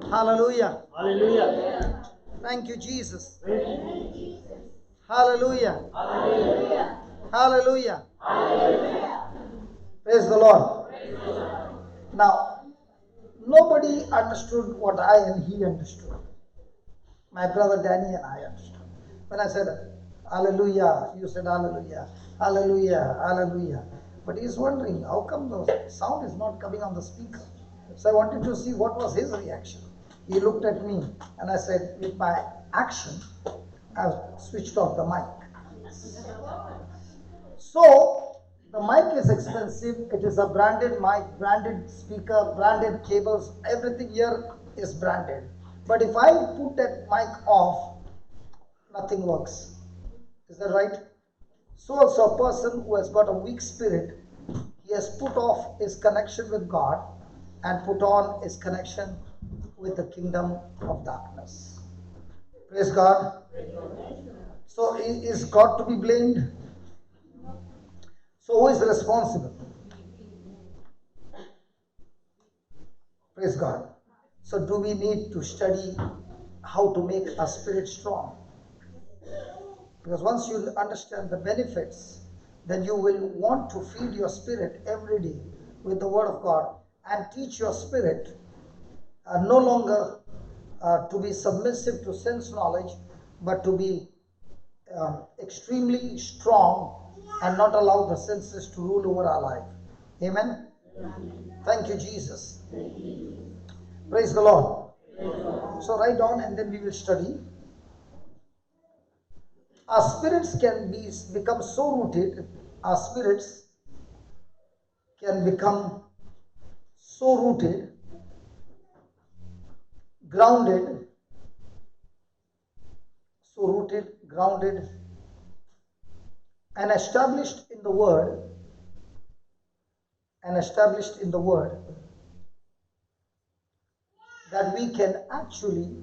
Hallelujah. Hallelujah. Thank you, Jesus. Praise Hallelujah. Hallelujah. Praise the Lord. Now, nobody understood what I and he understood. My brother Danny and I understood. When I said, Hallelujah, you said Hallelujah, Hallelujah, Hallelujah. But he's wondering, how come the sound is not coming on the speaker? So I wanted to see what was his reaction. He looked at me and I said, with my action, I've switched off the mic. So, the mic is expensive. It is a branded mic, branded speaker, branded cables. Everything here is branded. But if I put that mic off, nothing works. Is that right? So also a person who has got a weak spirit, he has put off his connection with God and put on his connection with the kingdom of darkness. Praise God. So is God to be blamed? So who is responsible? Praise God. So do we need to study how to make our spirit strong? Because once you understand the benefits, then you will want to feed your spirit every day with the word of God and teach your spirit no longer to be submissive to sense knowledge, but to be extremely strong and not allow the senses to rule over our life. Amen? Thank you, Jesus. Praise the Lord. So write down and then we will study. Our spirits can become so rooted, our spirits can become so rooted, grounded, grounded, and established in the Word, that we can actually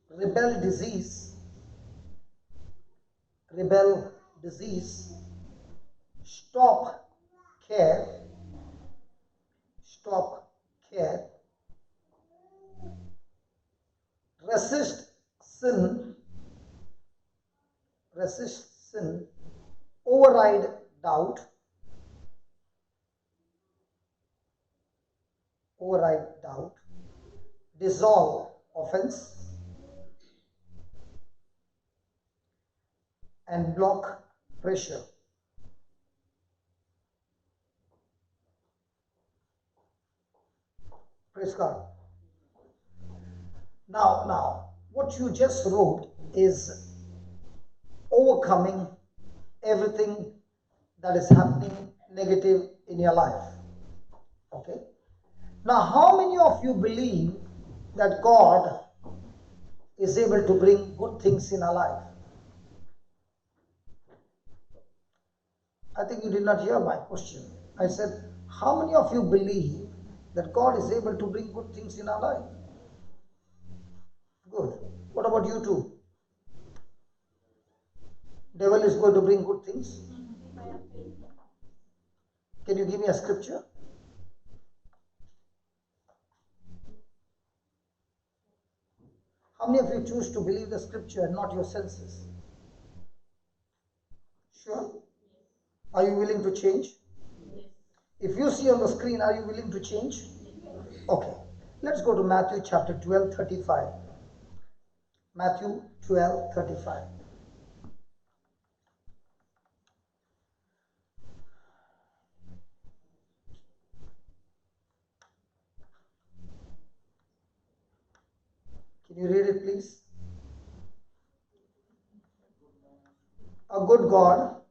rebel disease, stop care, resist sin, override doubt, dissolve offense, and block pressure. Praise God. Now, what you just wrote is overcoming everything that is happening negative in your life. Okay? Now, how many of you believe that God is able to bring good things in our life? I think you did not hear my question. I said, how many of you believe that God is able to bring good things in our life? Good. What about you two? Devil is going to bring good things? Can you give me a scripture? How many of you choose to believe the scripture and not your senses? Sure? Are you willing to change? If you see on the screen, are you willing to change? Okay. Let's go to Matthew chapter 12:35. Matthew 12:35. Can you read it, please? A good God.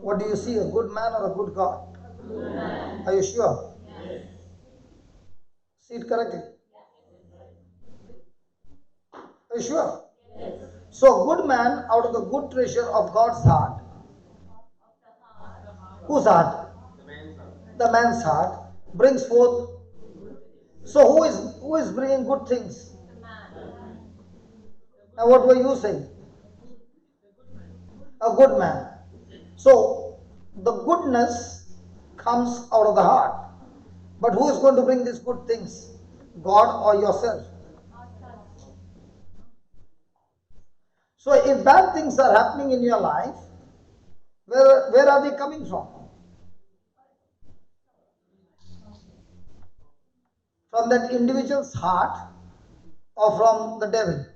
What do you see? A good man or a good God? Are you sure? See it correctly? Are you sure? So, a good man out of the good treasure of God's heart. Whose heart? The man's heart brings forth. So, who is bringing good things? Now, what were you saying? A good man. So the goodness comes out of the heart. But who is going to bring these good things? God or yourself? So if bad things are happening in your life, where are they coming from? From that individual's heart or from the devil?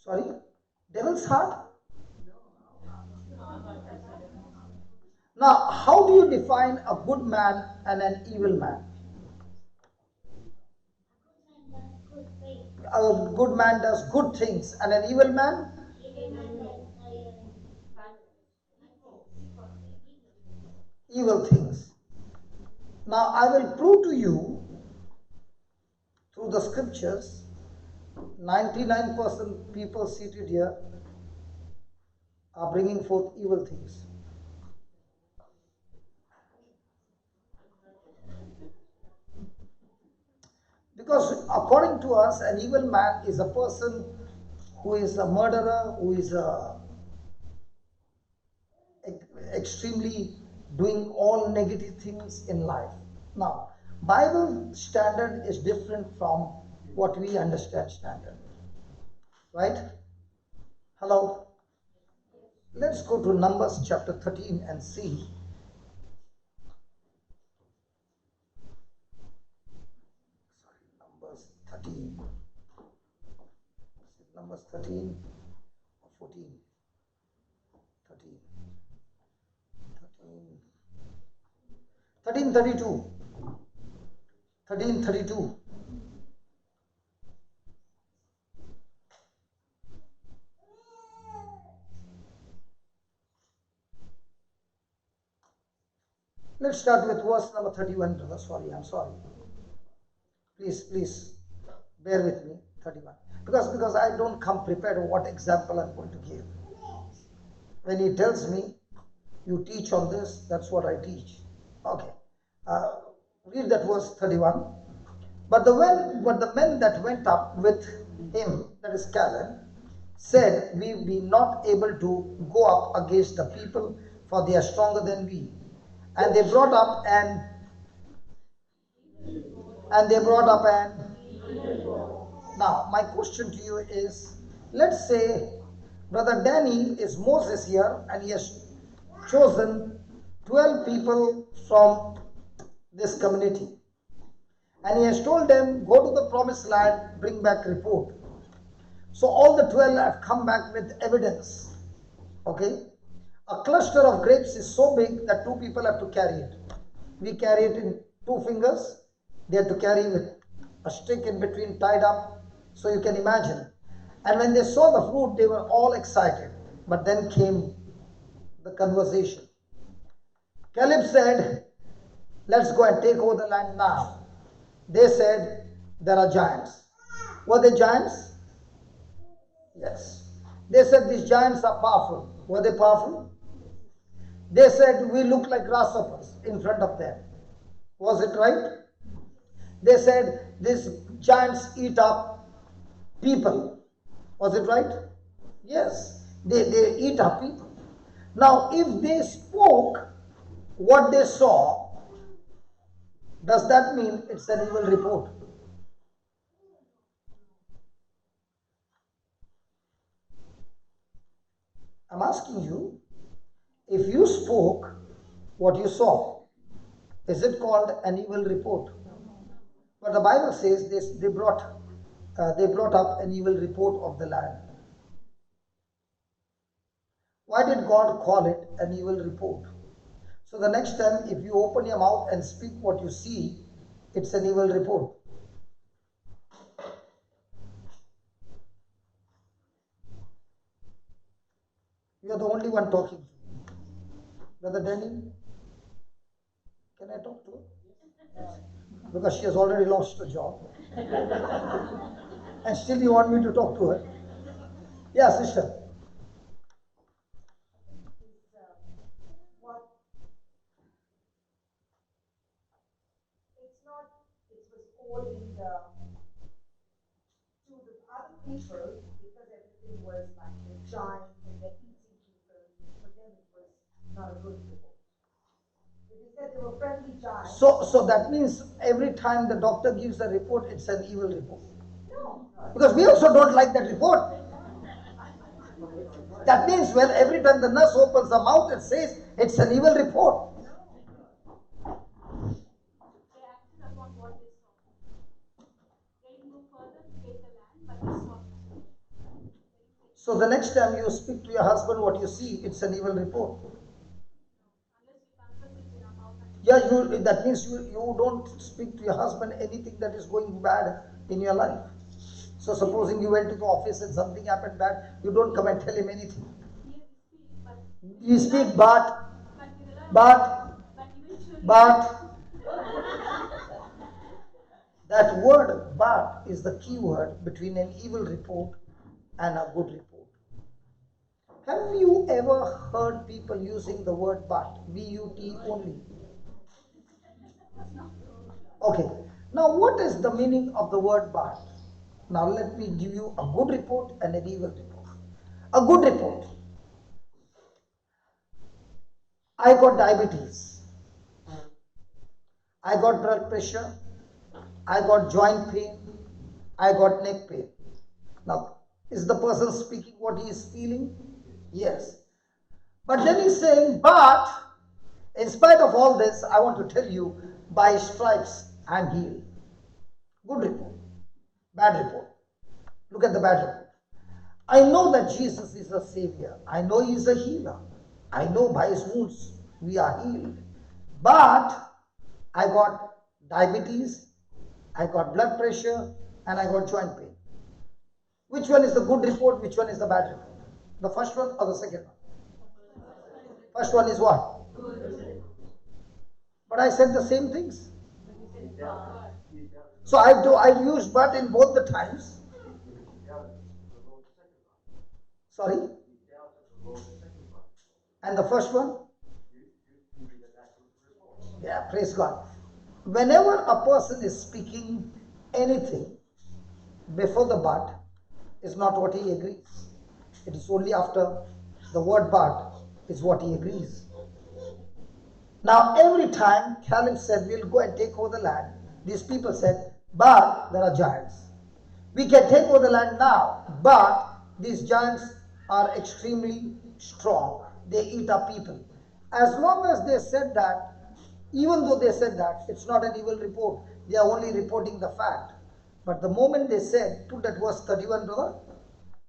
Sorry? Devil's heart? Now, how do you define a good man and an evil man? A good man does good things and an evil man? Evil things. Now, I will prove to you through the scriptures 99% people seated here are bringing forth evil things. Because according to us, an evil man is a person who is a murderer, who is extremely doing all negative things in life. Now, Bible standard is different from what we understand standard. Right? Hello? Let's go to Numbers chapter 13 and see. Numbers 13. Numbers 13 or 14. 13. 1332. 1332. Let's start with verse number 31, brother. Sorry, I'm sorry. Please bear with me. 31. Because I don't come prepared of what example I'm going to give. When he tells me, you teach on this, that's what I teach. Okay. Read that verse 31. But the men that went up with him, that is Caleb, said, we be not able to go up against the people, for they are stronger than we. And they brought up now my question to you is, let's say Brother Danny is Moses here and he has chosen 12 people from this community. And he has told them, go to the promised land, bring back report. So all the 12 have come back with evidence. Okay? A cluster of grapes is so big that two people have to carry it. We carry it in two fingers. They have to carry with a stick in between tied up. So you can imagine. And when they saw the fruit, they were all excited. But then came the conversation. Caleb said, let's go and take over the land now. They said, there are giants. Were they giants? Yes. They said these giants are powerful. Were they powerful? They said we look like grasshoppers in front of them. Was it right? They said these giants eat up people. Was it right? Yes. They eat up people. Now, if they spoke what they saw, does that mean it's an evil report? I'm asking you, if you spoke what you saw, is it called an evil report? But the Bible says they brought up an evil report of the land. Why did God call it an evil report? So the next time if you open your mouth and speak what you see, it's an evil report. You are the only one talking. Brother Danny, can I talk to her? Because she has already lost her job. And still you want me to talk to her? Yeah, sister. It was all in the people because everything was like the giants and the eating people. For them, it was not a good report. They said they were friendly giants. So that means every time the doctor gives a report, it's an evil report. No. Because we also don't like that report. That means when every time the nurse opens her mouth and says it's an evil report. They acted upon what they saw. They didn't move further to take the land, but they saw. So the next time you speak to your husband, what you see, it's an evil report. Unless we confess it in our mouth and Yeah, that means you don't speak to your husband anything that is going bad in your life. So supposing you went to the office and something happened bad, you don't come and tell him anything. here we speak, but You speak, we rely but eventually that word but is the key word between an evil report and a good report. Have you ever heard people using the word but, B-U-T only? Okay, now what is the meaning of the word but? Now let me give you a good report and an evil report. A good report. I got diabetes. I got blood pressure. I got joint pain. I got neck pain. Now, is the person speaking what he is feeling? Yes. But then he's saying, but in spite of all this, I want to tell you, by stripes I am healed. Good report. Bad report. Look at the bad report. I know that Jesus is a savior. I know he is a healer. I know by his wounds we are healed. But I got diabetes, I got blood pressure, and I got joint pain. Which one is the good report? Which one is the bad report? The first one or the second one? First one is what? But I said the same things. So I use but in both the times. Sorry? And the first one? Yeah, praise God. Whenever a person is speaking anything before the but is not what he agrees. It is only after the word but is what he agrees. Now every time Caleb said we'll go and take over the land, these people said, but there are giants. We can take over the land now, but these giants are extremely strong. They eat up people. As long as they said that, even though they said that, it's not an evil report. They are only reporting the fact. But the moment they said, put that verse 31, brother.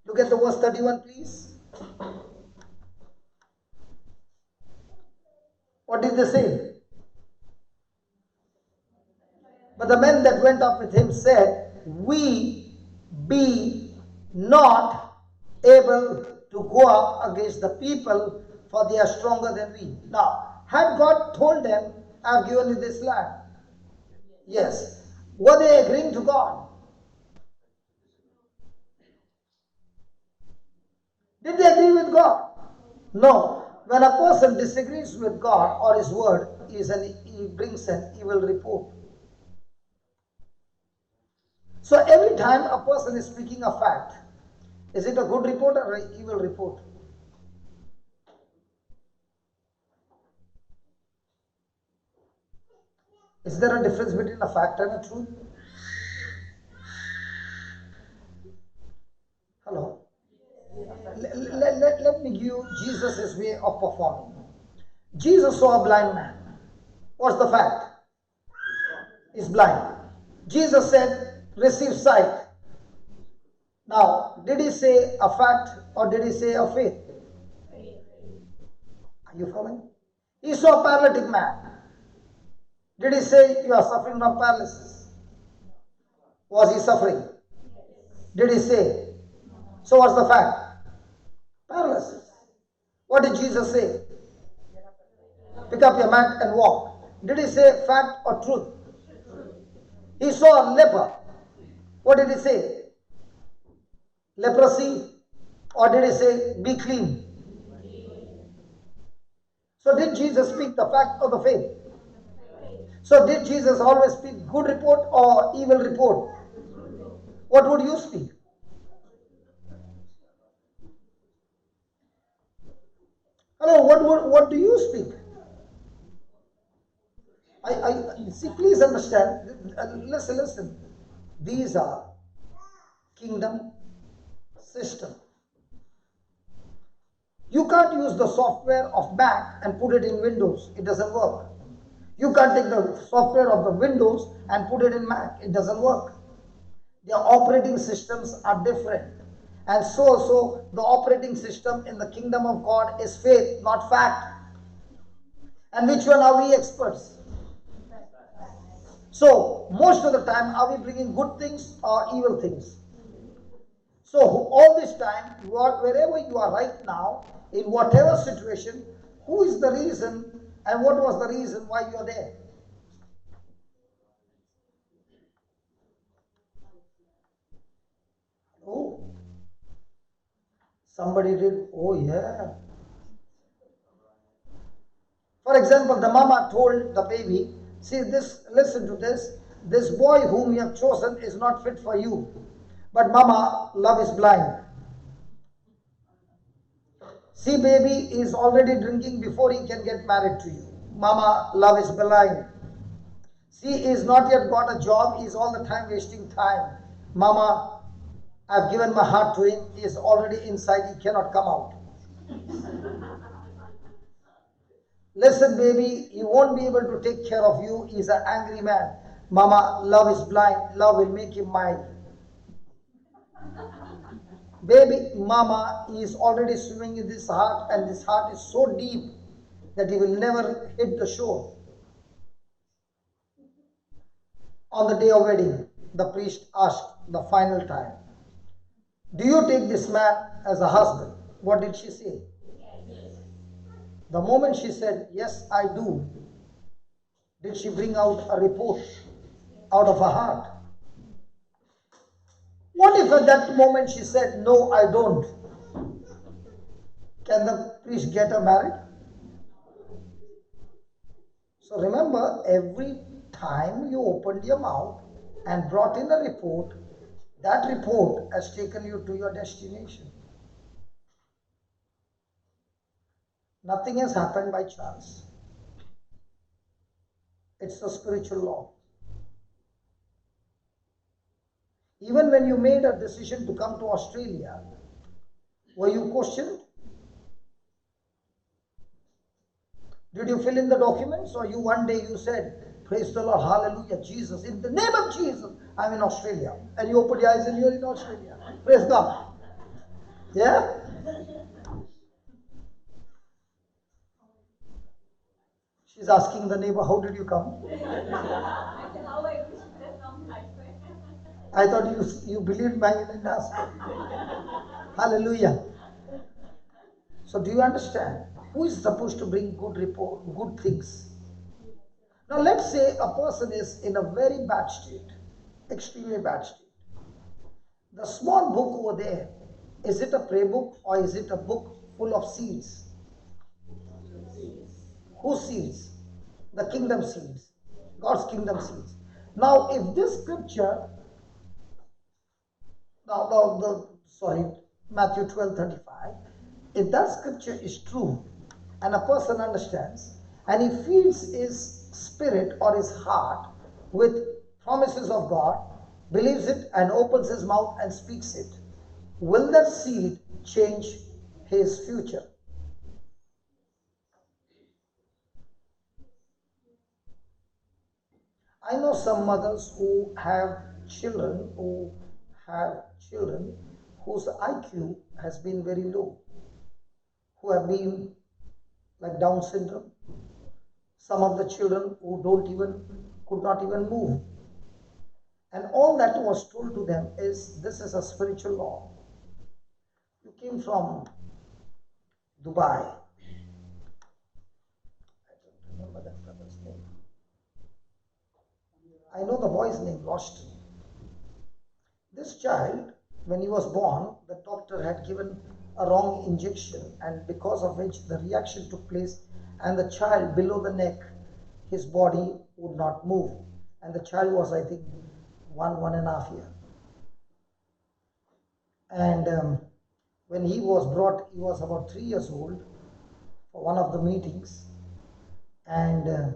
Look at the verse 31, please. What did they say? But the men that went up with him said, we be not able to go up against the people, for they are stronger than we. Now, had God told them, I have given you this land? Yes. Were they agreeing to God? Did they agree with God? No. When a person disagrees with God or his word, he brings an evil report. So every time a person is speaking a fact, is it a good report or an evil report? Is there a difference between a fact and a truth? Hello? Let me give you Jesus' way of performing. Jesus saw a blind man. What's the fact? He's blind. Jesus said, receive sight. Now, did he say a fact or did he say a faith? Are you following? He saw a paralytic man. Did he say you are suffering from paralysis? Was he suffering? Did he say? So what's the fact? Paralysis. What did Jesus say? Pick up your mat and walk. Did he say fact or truth? He saw a leper. What did he say? Leprosy? Or did he say be clean? So did Jesus speak the fact or the faith? So did Jesus always speak good report or evil report? What would you speak? Hello, what do you speak? I see, please understand. Listen. These are kingdom system. You can't use the software of Mac and put it in Windows. It doesn't work. You can't take the software of the Windows and put it in Mac. It doesn't work. Their operating systems are different. And so the operating system in the kingdom of God is faith, not fact. And which one are we experts? So, most of the time, are we bringing good things or evil things? So, all this time, wherever you are right now, in whatever situation, who is the reason and what was the reason why you are there? Oh, somebody did, oh yeah. For example, the mama told the baby, see this, listen to this boy whom you have chosen is not fit for you. But mama, love is blind. See, baby is already drinking before he can get married to you. Mama, love is blind. See, he's not yet got a job, he's all the time wasting time. Mama, I've given my heart to him, he is already inside, he cannot come out. Listen, baby, he won't be able to take care of you, he's an angry man. Mama, love is blind, love will make him mild. Baby, mama is already swimming in this heart, and this heart is so deep that he will never hit the shore. On the day of wedding, the priest asked the final time, do you take this man as a husband? What did she say? The moment she said, yes, I do, did she bring out a report out of her heart? What if at that moment she said, no, I don't? Can the priest get her married? So remember, every time you opened your mouth and brought in a report, that report has taken you to your destination. Nothing has happened by chance. It's a spiritual law. Even when you made a decision to come to Australia, were you questioned? Did you fill in the documents, or you one day you said, praise the Lord, hallelujah, Jesus, in the name of Jesus, I'm in Australia. And you opened your eyes and you're in Australia. Praise God. Yeah? She's asking the neighbor, how did you come? How I wish it had come that way. I thought you believed my ask. Hallelujah. So do you understand? Who is supposed to bring good report, good things? Now let's say a person is in a very bad state, extremely bad state. The small book over there, is it a prayer book or is it a book full of seeds? Whose seeds? The kingdom seeds. God's kingdom seeds. Now if this scripture, Matthew 12:35, if that scripture is true and a person understands and he feeds his spirit or his heart with promises of God, believes it and opens his mouth and speaks it, will that seed change his future? I know some mothers who have children whose IQ has been very low, who have been like Down syndrome. Some of the children who could not even move. And all that was told to them is, this is a spiritual law. You came from Dubai. I don't remember that brother's name. I know the boy's name, Roston. This child, when he was born, the doctor had given a wrong injection, and because of which the reaction took place, and the child below the neck, his body would not move. And the child was, I think, 1.5 years. And when he was brought, he was about 3 years old. for one of the meetings, and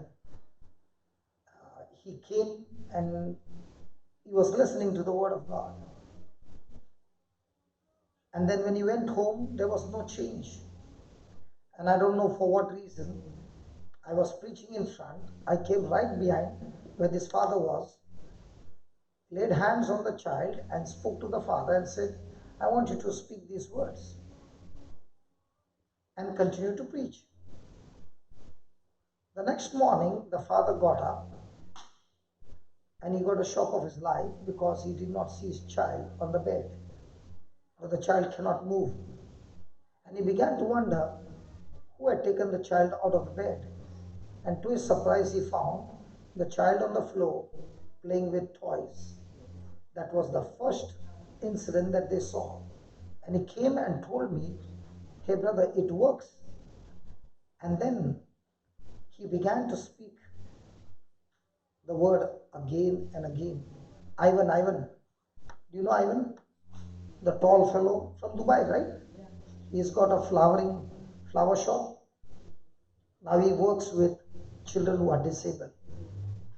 he came and he was listening to the word of God. And then when he went home, there was no change. And I don't know for what reason. I was preaching in front. I came right behind where this father was, laid hands on the child and spoke to the father and said, I want you to speak these words and continue to preach. The next morning, the father got up and he got a shock of his life because he did not see his child on the bed. But the child cannot move. And he began to wonder who had taken the child out of the bed. And to his surprise, he found the child on the floor playing with toys. That was the first incident that they saw. And he came and told me, hey brother, it works. And then he began to speak the word again and again. Ivan, Ivan. Do you know Ivan? The tall fellow from Dubai, right? He's got a flower shop. Now he works with children who are disabled.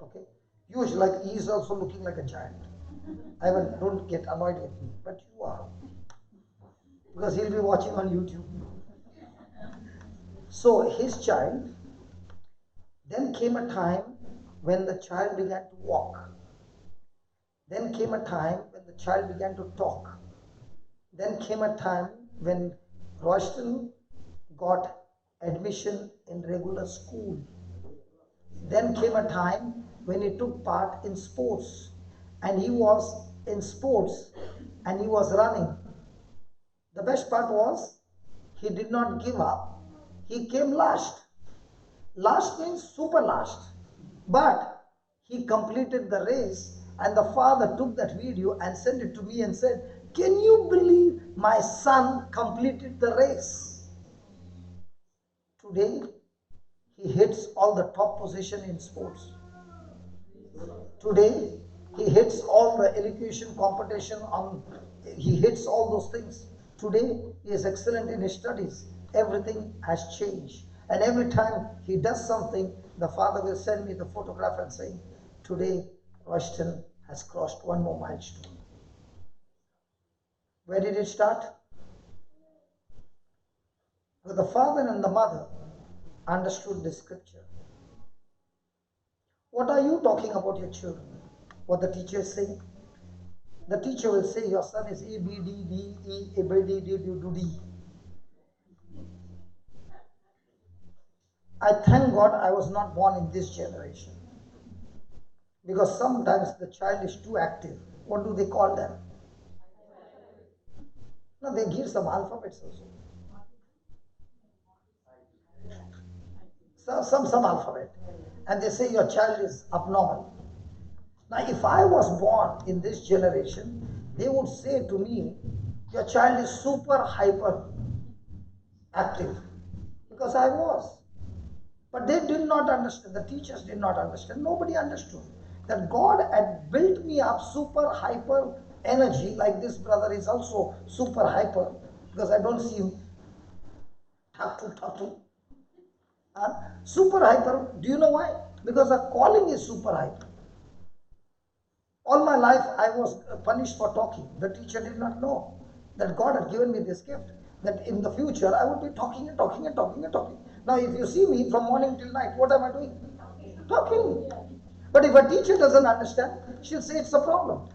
Okay? Usually, like he is also looking like a giant. Ivan, don't get annoyed with me, but you are. Because he'll be watching on YouTube. So his child, then came a time when the child began to walk. Then came a time when the child began to talk. Then came a time when Royston got admission in regular school. Then came a time when he took part in sports. And he was in sports and he was running. The best part was he did not give up. He came last. Last means super last. But he completed the race, and the father took that video and sent it to me and said, can you believe my son completed the race? Today, he hits all the top position in sports. Today, he hits all the elocution competition he hits all those things. Today, he is excellent in his studies. Everything has changed. And every time he does something, the father will send me the photograph and say, today, Royston has crossed one more milestone. Where did it start? With the father and the mother understood the scripture. What are you talking about your children? What the teacher is saying? The teacher will say, your son is A, B, D, D, E, A, B, D, D, D. I thank God I was not born in this generation. Because sometimes the child is too active. What do they call them? No, they give some alphabets also. Some alphabet. And they say your child is abnormal. Now, if I was born in this generation, they would say to me, your child is super hyper active. Because I was. But they did not understand. The teachers did not understand. Nobody understood that God had built me up super hyper energy, like this brother is also super hyper, because I don't see him tatu. Super hyper. Do you know why? Because the calling is super hyper. All my life I was punished for talking. The teacher did not know that God had given me this gift, that in the future I would be talking and talking and talking and talking. Now if you see me from morning till night, what am I doing? Talking. But if a teacher doesn't understand, she'll say it's a problem.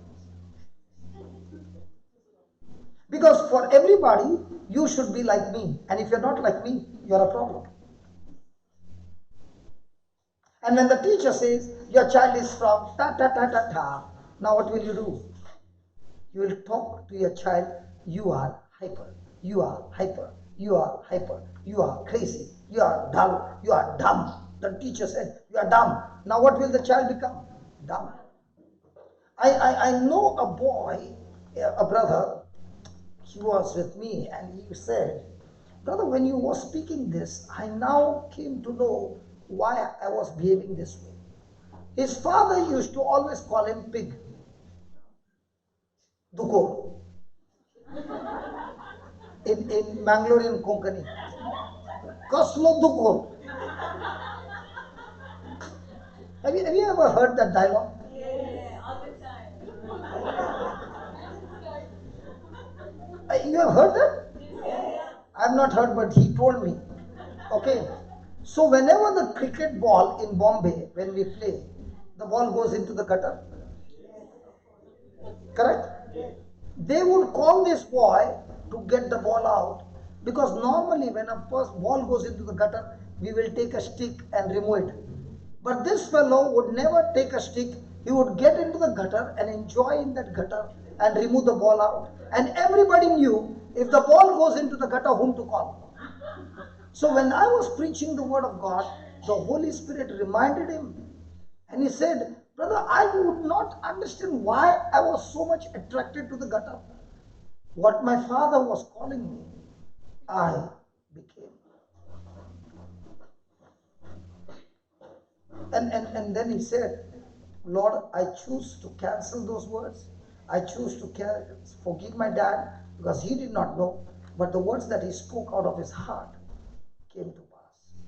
Because for everybody, you should be like me. And if you're not like me, you're a problem. And when the teacher says, your child is from ta ta ta ta ta, now what will you do? You will talk to your child, you are hyper, you are hyper, you are hyper, you are crazy, you are dull, you are dumb. The teacher said, you are dumb. Now what will the child become? Dumb. I know a boy, a brother, he was with me and he said, brother, when you were speaking this, I now came to know why I was behaving this way. His father used to always call him pig. Duko. In Mangalorean Konkani. Kaslo Dukor. Have you ever heard that dialogue? Yeah, all the time. You have heard that? Yeah. I have not heard, but he told me. Okay. So whenever the cricket ball in Bombay, when we play, the ball goes into the gutter. Correct? They would call this boy to get the ball out, because normally when a ball goes into the gutter, we will take a stick and remove it. But this fellow would never take a stick. He would get into the gutter and enjoy in that gutter and remove the ball out. And everybody knew if the ball goes into the gutter, whom to call. So when I was preaching the word of God, the Holy Spirit reminded him, and he said, brother, I would not understand why I was so much attracted to the gutter. What my father was calling me, I became. And then he said, Lord, I choose to cancel those words. I choose to forgive my dad, because he did not know, but the words that he spoke out of his heart came to pass.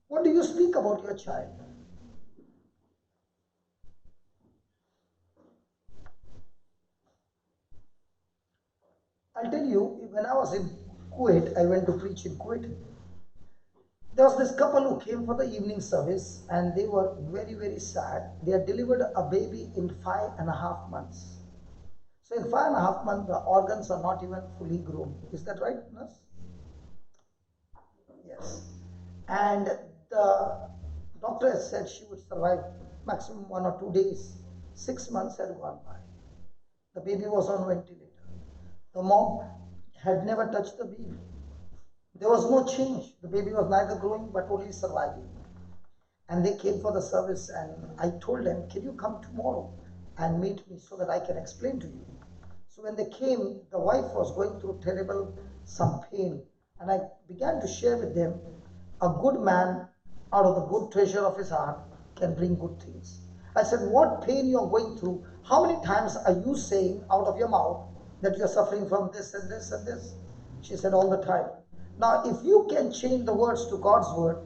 What do you speak about your child? I'll tell you, when I was in Kuwait, I went to preach in Kuwait. There was this couple who came for the evening service, and they were very, very sad. They had delivered a baby in 5.5 months. So in 5.5 months, the organs are not even fully grown. Is that right, nurse? Yes. And the doctor has said she would survive maximum 1 or 2 days. 6 months had gone by. The baby was on ventilator. The mom had never touched the baby. There was no change. The baby was neither growing but only surviving. And they came for the service, and I told them, can you come tomorrow and meet me so that I can explain to you? So when they came, the wife was going through some pain. And I began to share with them, a good man out of the good treasure of his heart can bring good things. I said, what pain you are going through? How many times are you saying out of your mouth that you are suffering from this and this and this? She said, all the time. Now, if you can change the words to God's word,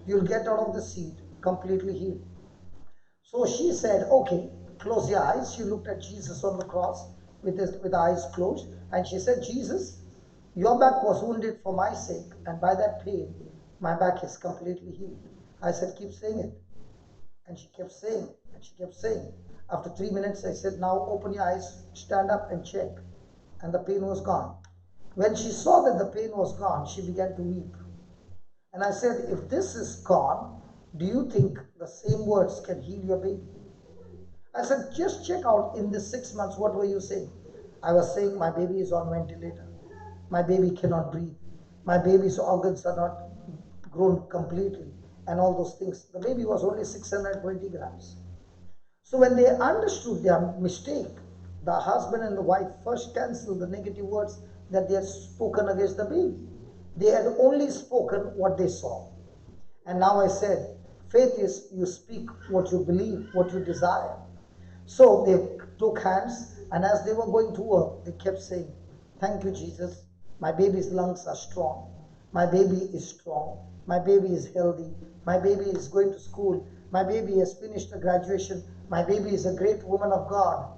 you'll get out of the seat completely healed. So she said, okay, close your eyes. She looked at Jesus on the cross with the eyes closed, and she said, Jesus, your back was wounded for my sake, and by that pain, my back is completely healed. I said, keep saying it. And she kept saying it, and she kept saying it. After 3 minutes, I said, now open your eyes, stand up and check. And the pain was gone. When she saw that the pain was gone, she began to weep. And I said, if this is gone, do you think the same words can heal your baby? I said, just check out in this 6 months, what were you saying? I was saying, my baby is on ventilator. My baby cannot breathe. My baby's organs are not grown completely. And all those things. The baby was only 620 grams. So when they understood their mistake, the husband and the wife first canceled the negative words that they had spoken against the baby. They had only spoken what they saw. And now I said, faith is you speak what you believe, what you desire. So they took hands, and as they were going to work, they kept saying, thank you, Jesus. My baby's lungs are strong. My baby is strong. My baby is healthy. My baby is going to school. My baby has finished the graduation. My baby is a great woman of God.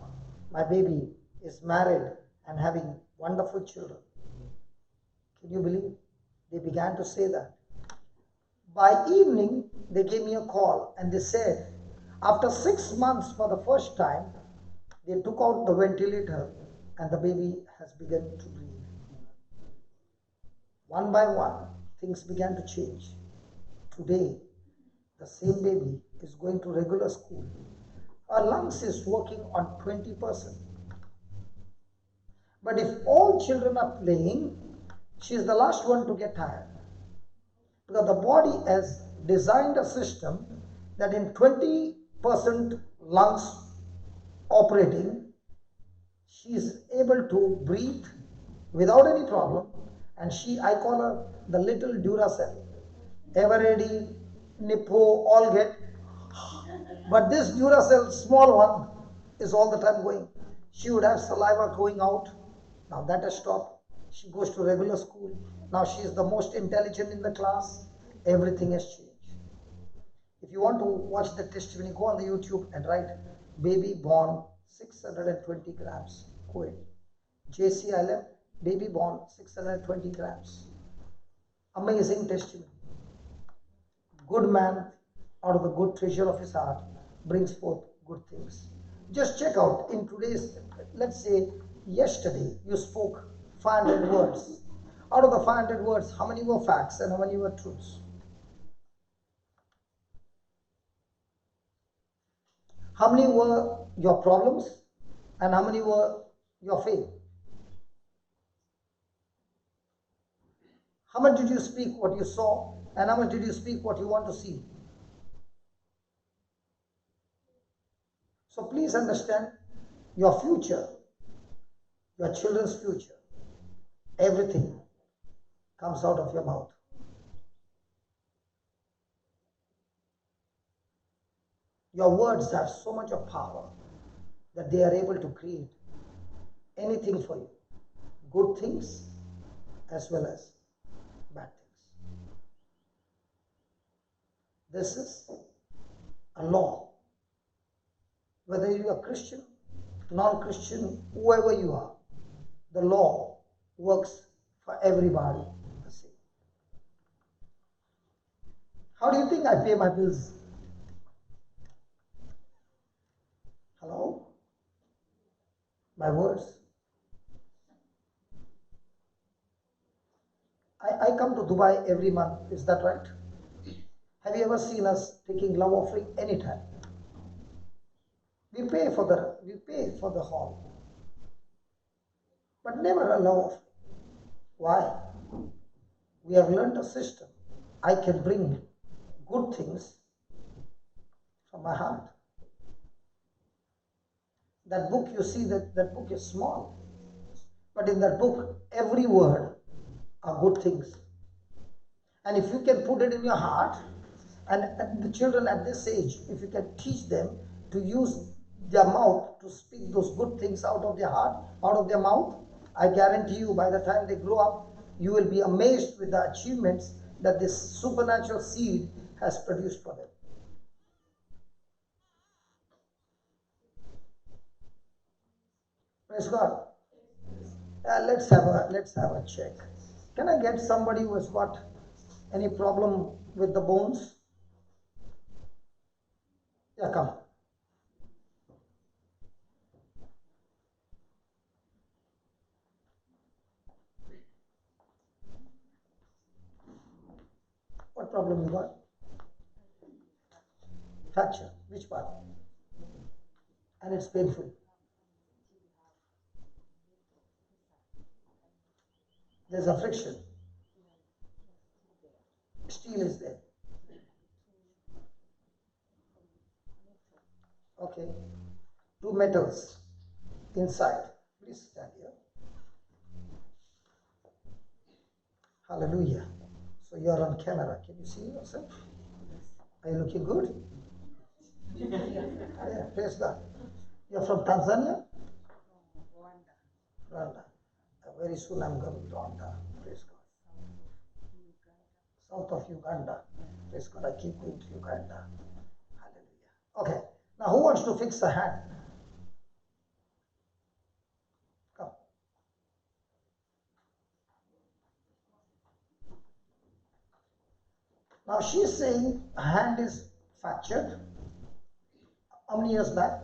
My baby is married and having wonderful children. Can you believe? They began to say that. By evening, they gave me a call, and they said, after 6 months for the first time, they took out the ventilator and the baby has begun to breathe. One by one, things began to change. Today, the same baby is going to regular school. Her lungs is working on 20%. But if all children are playing, she is the last one to get tired. Because the body has designed a system that in 20% lungs operating, she is able to breathe without any problem. And I call her the little Duracell. Ever ready, Nippo, all get. But this Duracell, small one, is all the time going. She would have saliva going out. Now that has stopped. She goes to regular school. Now she is the most intelligent in the class. Everything has changed. If you want to watch the testimony, go on the YouTube and write baby born 620 grams. Quit. JCLM, baby born 620 grams. Amazing testimony. Good man out of the good treasure of his heart brings forth good things. Just check out in today's, let's say yesterday you spoke 500 words. Out of the 500 words, how many were facts and how many were truths? How many were your problems and how many were your faith? How much did you speak what you saw and how much did you speak what you want to see? So please understand your future, your children's future, everything comes out of your mouth. Your words have so much of power that they are able to create anything for you, good things as well as bad things. This is a law. Whether you are Christian, non-Christian, whoever you are, the law works for everybody the same. How do you think I pay my bills? Hello? My words. I come to Dubai every month, is that right? Have you ever seen us taking love offering anytime? We pay for the hall, but never a love offering. Why? We have learned a system. I can bring good things from my heart. That book, you see that book is small, but in that book, every word are good things. And if you can put it in your heart, and the children at this age, if you can teach them to use their mouth to speak those good things out of their heart, out of their mouth, I guarantee you by the time they grow up, you will be amazed with the achievements that this supernatural seed has produced for them. Praise God. Let's have a check. Can I get somebody who has got any problem with the bones? Yeah, come. What problem you got? Fracture. Which part? And it's painful. There's a friction. Steel is there. Okay. Two metals inside. Please stand here. Hallelujah. So you're on camera. Can you see yourself? Are you looking good? Yeah, praise God. You're from Tanzania? Rwanda. Very soon I'm going to Rwanda. Praise God. South of Uganda. Praise God. I keep going to Uganda. Hallelujah. Okay. Now who wants to fix a hand? Come. Now she's saying her hand is fractured. How many years back?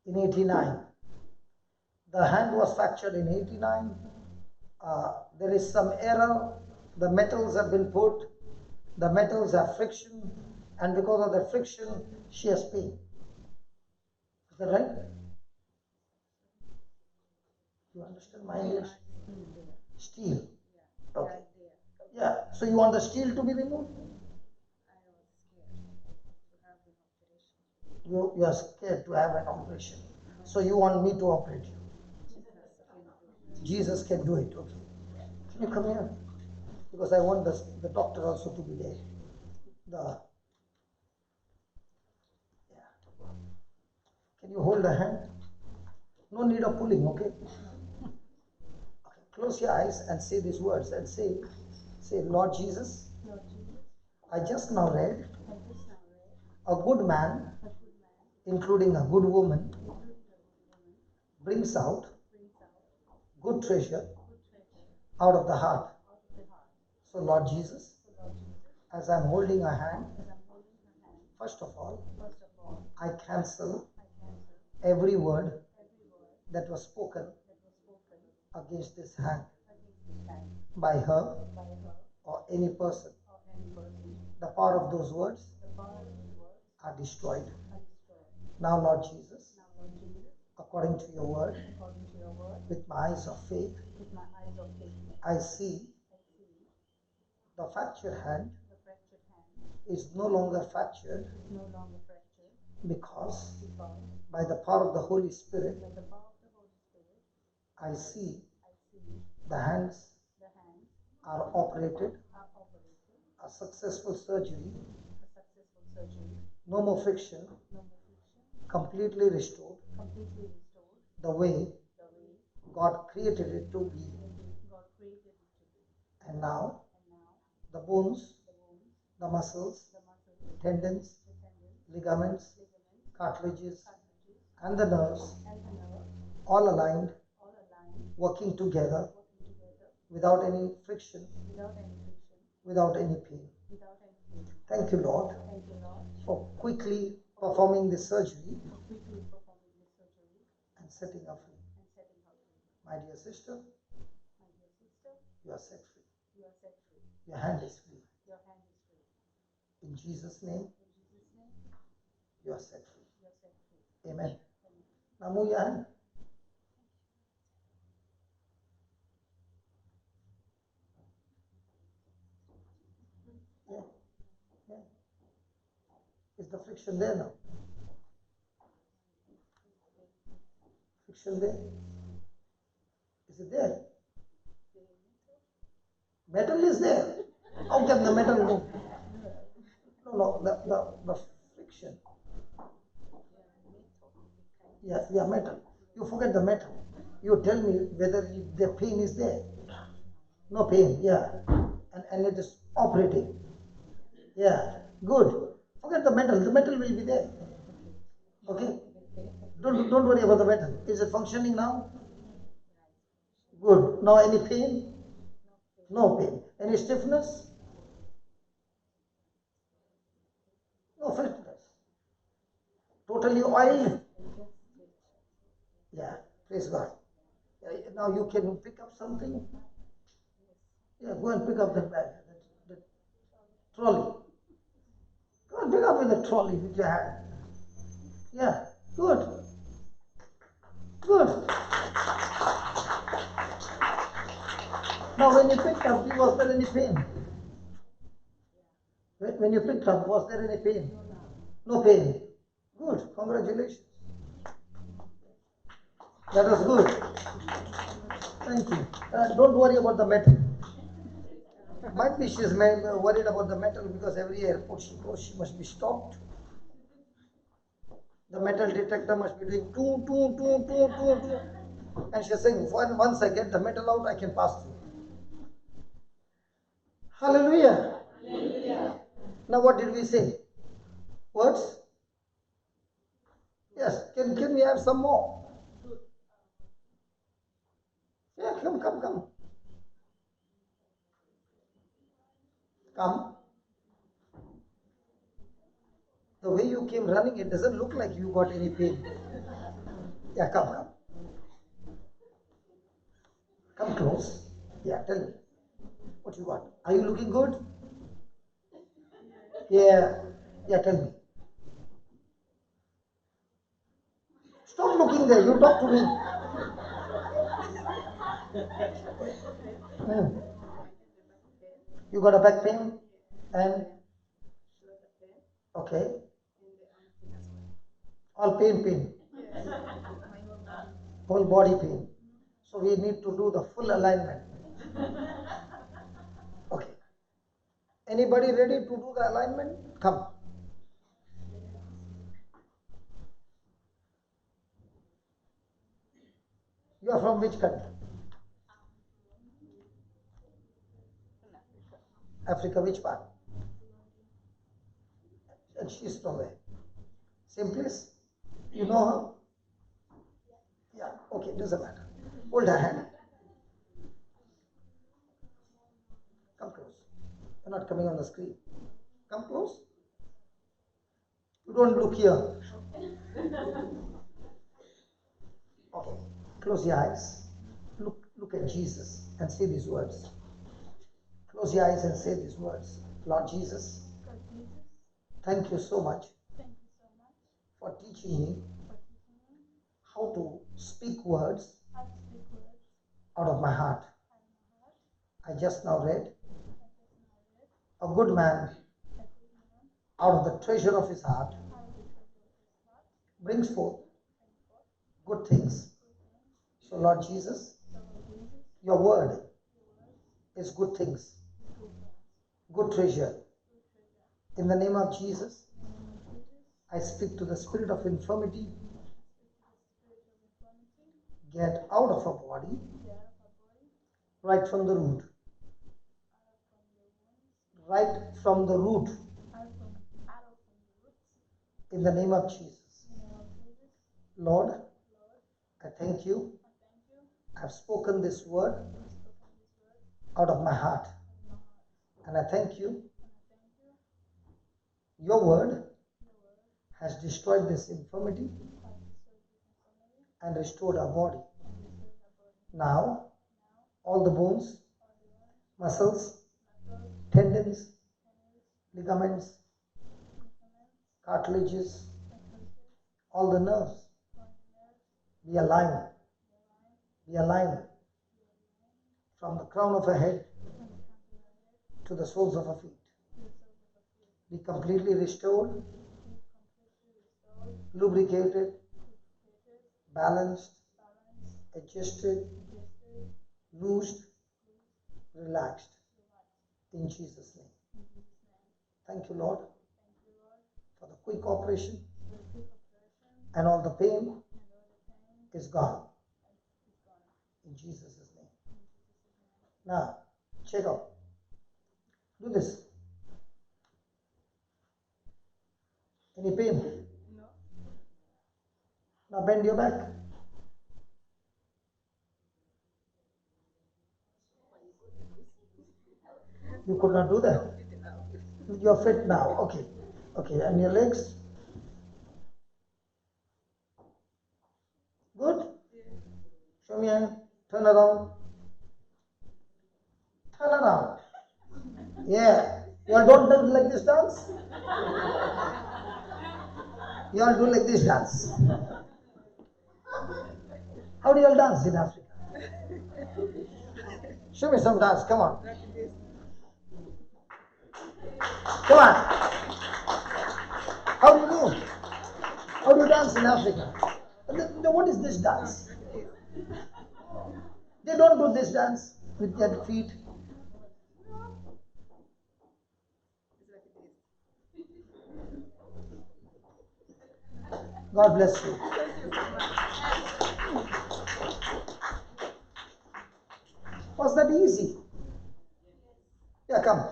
In 89. The hand was fractured in 89. There is some error. The metals have been put. The metals have friction. And because of the friction, she has pain. Is that right? You understand my English? Steel. Okay. Yeah. So you want the steel to be removed? You are scared to have an operation. So you want me to operate you? Jesus can do it. Okay. Can you come here? Because I want the doctor also to be there. Yeah. Can you hold the hand? No need of pulling, okay? Okay, close your eyes and say these words and say, Lord Jesus, Lord Jesus, I just now read I just now read a good man, a good man, including a good woman, including a good woman, brings out brings out good treasure good treasure out of the heart. out of the heart. So, Lord Jesus, So Lord Jesus, as I'm holding her hand, as I'm holding her hand, first of all, I I cancel cancel every word every word that was spoken that was spoken against this hand against this hand by her by her or any person. or any person. The power of those words The power of these words are destroyed. are destroyed. Now, Lord Jesus, Now, Lord Jesus, according to your word, according to your word, with my eyes of faith, with my eyes of faith, I see I see the fractured hand the fractured hand is no longer fractured is no longer fractured because because by the power of the Holy Spirit, by the power of the Holy Spirit, I see I see the hands the hands are operated, are operated, a successful surgery, a successful surgery, no more friction, no more friction, completely restored completely restored the way the way God created it to be. God created it to be. And now And now the bones, the bones, the muscles, the muscles, tendons, the tendons, ligaments, ligaments, cartilages, cartilages, and the nerves and the nerves all aligned, all aligned, working together working together without any friction, without any friction, without any pain. without any pain. Thank you, Lord, Thank you, Lord, for quickly performing this surgery for quickly performing this surgery and setting her free. and setting her free. My dear sister, My dear sister, you are set free. you are set free. Your hand is free. Your hand is free. In Jesus' name, In Jesus' name, you are set free. you are set free. Amen. Amen. Now move your hand. Yeah. Yeah. Is the friction there now? Friction there? Is it there? Metal is there. How can the metal move? No, the friction. Yeah, metal. You forget the metal. You tell me whether the pain is there. No pain, yeah. And it is operating. Yeah, good. Forget the metal. The metal will be there. Okay? Don't worry about the metal. Is it functioning now? Good. Now any pain? No pain. Any stiffness? No stiffness. Totally oiled? Yeah, praise God. Now you can pick up something? Yeah, go and pick up that bag, that trolley. Go and pick up with the trolley with your hand. Yeah, good. Good. Now when you picked up, was there any pain? When you picked up, was there any pain? No pain. Good. Congratulations. That was good. Thank you. Don't worry about the metal. Might be she's worried about the metal because every airport she goes, she must be stopped. The metal detector must be doing two. And she's saying, once I get the metal out, I can pass through. Hallelujah. Hallelujah. Now what did we say? Words? Yes. Can we have some more? Yeah, come. Come. The way you came running, it doesn't look like you got any pain. Yeah, come. Come close. Yeah, tell me. What you got? Are you looking good? Yeah, tell me. Stop looking there. You talk to me. You got a back pain? And? Okay. All pain. Whole body pain. So we need to do the full alignment. Okay. Anybody ready to do the alignment? Come. You are from which country? Africa, which part? And she's from where? Same place? You know her? Yeah, okay, doesn't matter. Hold her hand. Come close. You're not coming on the screen. Come close. You don't look here. Okay, close your eyes. Look at Jesus and say these words. Close your eyes and say these words. Lord Jesus, Lord Jesus, thank you so much thank you so much for teaching me for teaching me how to speak words how to speak words out of my heart. out of my heart. I just now read, I just now read, a good man a good man out of the treasure of his heart out of the treasure of his heart brings forth brings forth good things. good things. So Lord Jesus, So Lord Jesus, your word your word is good things, is good things, good treasure. good treasure. In the name of Jesus, In the name of Jesus, I speak to the spirit of infirmity, speak to the spirit of infirmity, get out of our body get out of our body, right from the root. out from the wounds, Right from the root. out from the roots. In the name of Jesus. In the name of Jesus, Lord, Lord, I thank you. I thank you. I've spoken this word I've spoken this word out of my heart. in my heart, And I thank you. and I thank you. Your word Your word has destroyed this infirmity has destroyed this infirmity and restored our body. and restored our body. Now, Now, all the bones, all the bones, muscles, muscles, tendons, tendons, ligaments, ligaments, cartilages, cartilages, all the nerves all the nerves, be aligned, the line, be aligned from the crown of our head from the crown of our head to the soles of our feet. to the soles of our feet. Be completely restored, Be completely restored, lubricated, lubricated, balanced, balanced, adjusted, adjusted, loosed, relaxed. relaxed. In Jesus' name. In Jesus' name. Thank you, Lord, Thank you, Lord, for the quick operation, for the quick operation, and all the pain and all the pain is gone. is gone. In Jesus' name. In Jesus' name. Now, check out. Do this. Any pain? No. Now bend your back. You could not do that. You're fit now. Okay. Okay. And your legs? Good? Show me hand. Turn around. Turn around. Yeah. You all don't do like this dance? You all do like this dance. How do you all dance in Africa? Show me some dance. Come on. Come on. How do you do? How do you dance in Africa? What is this dance? They don't do this dance with their feet. God bless you. Was that easy? Yeah, come.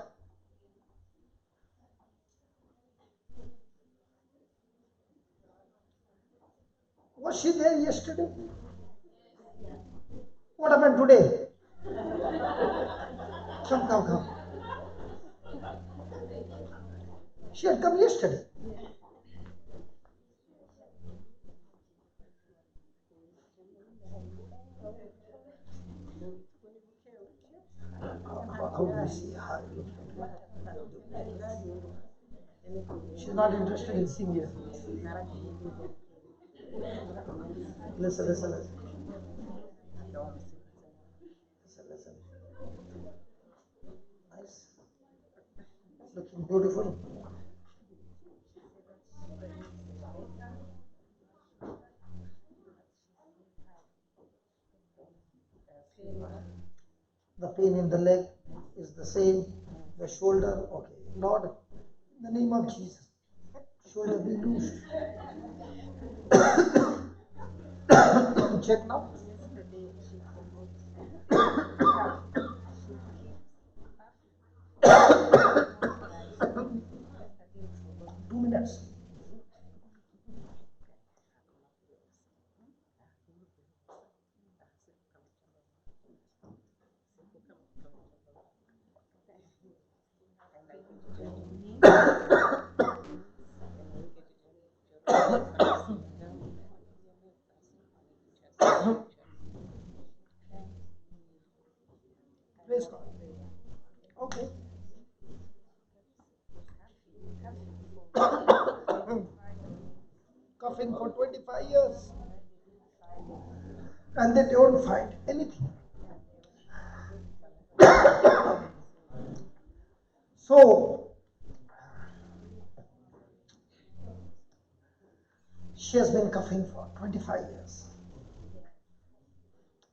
Was she there yesterday? What happened today? Come. She had come yesterday. How do you see her? She's not interested in seeing you. Listen. Listen. Nice. Looking beautiful. The pain in the leg is the same. The shoulder, okay. Lord, in the name of Jesus, shoulder be loosed. Check now. Praise God. Okay. Coughing for 25 years and they don't find anything. So she has been coughing for 25 years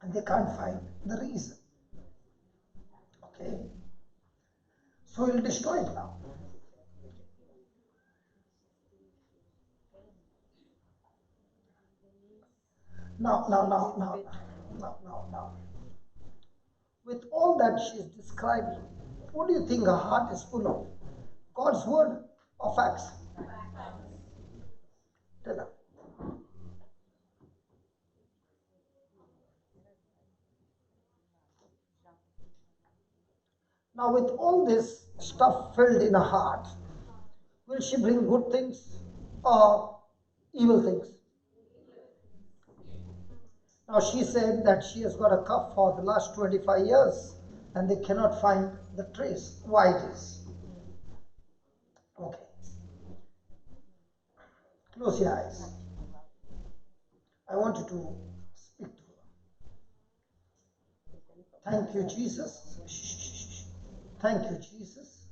and they can't find the reason. Okay. So we'll destroy it now. Now. With all that she is describing, what do you think her heart is full of? God's word or facts? Tell her. Now, with all this stuff filled in her heart, will she bring good things or evil things? Now, she said that she has got a cough for the last 25 years and they cannot find the trace why it is. Okay. Close your eyes. I want you to speak to her. Thank you, Jesus. Thank you, Jesus.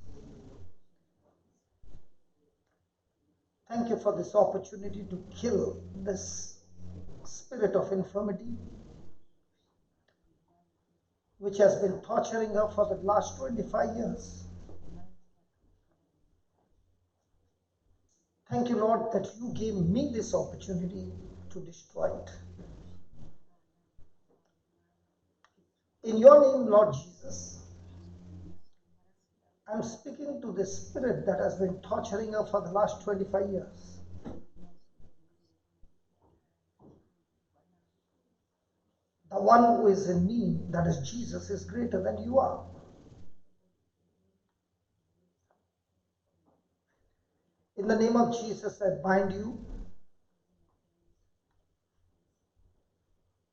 Thank you for this opportunity to kill this spirit of infirmity which has been torturing her for the last 25 years. Thank you, Lord, that you gave me this opportunity to destroy it. In your name, Lord Jesus, I'm speaking to the spirit that has been torturing her for the last 25 years. The one who is in me, that is Jesus, is greater than you are. In the name of Jesus, I bind you.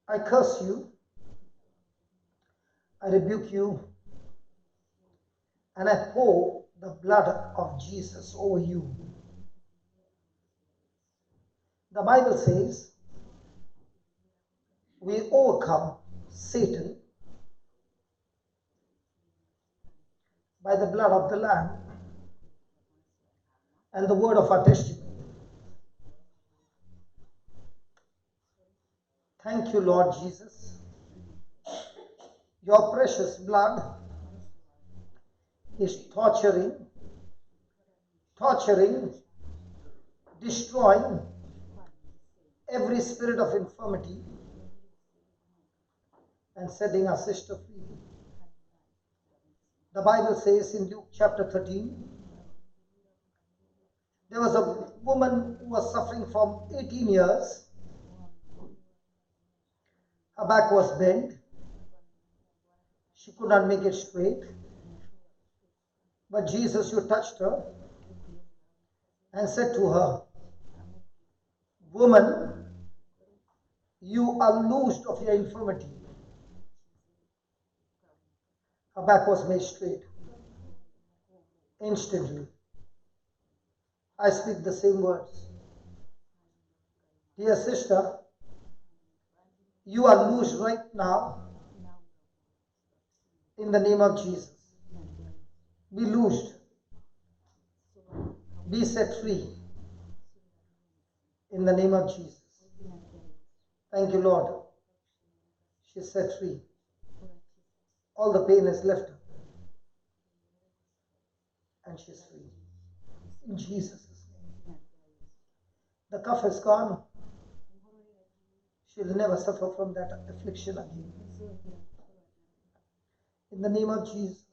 I curse you. I rebuke you. And I pour the blood of Jesus over you. The Bible says, we overcome Satan by the blood of the Lamb and the word of our testimony. Thank you, Lord Jesus. Your precious blood is torturing, destroying every spirit of infirmity and setting our sister free. The Bible says in Luke chapter 13, there was a woman who was suffering from 18 years. Her back was bent. She could not make it straight. But Jesus, you touched her and said to her, woman, you are loosed of your infirmity. Her back was made straight. Instantly. I speak the same words. Dear sister, you are loosed right now in the name of Jesus. Be loosed. Be set free in the name of Jesus. Thank you, Lord. She's set free. All the pain is left her. And she's free. In Jesus' name. The cough is gone. She'll never suffer from that affliction again. In the name of Jesus.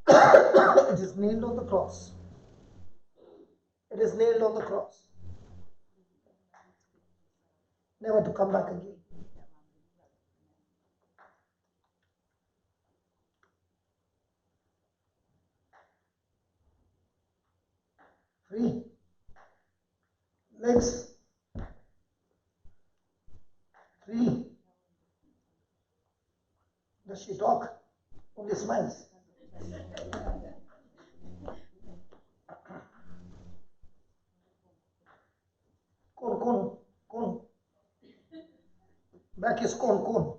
It is nailed on the cross. It is nailed on the cross. Never to come back again. Free. Legs. Free. Does she talk? Only smiles. Cone. Back is cone,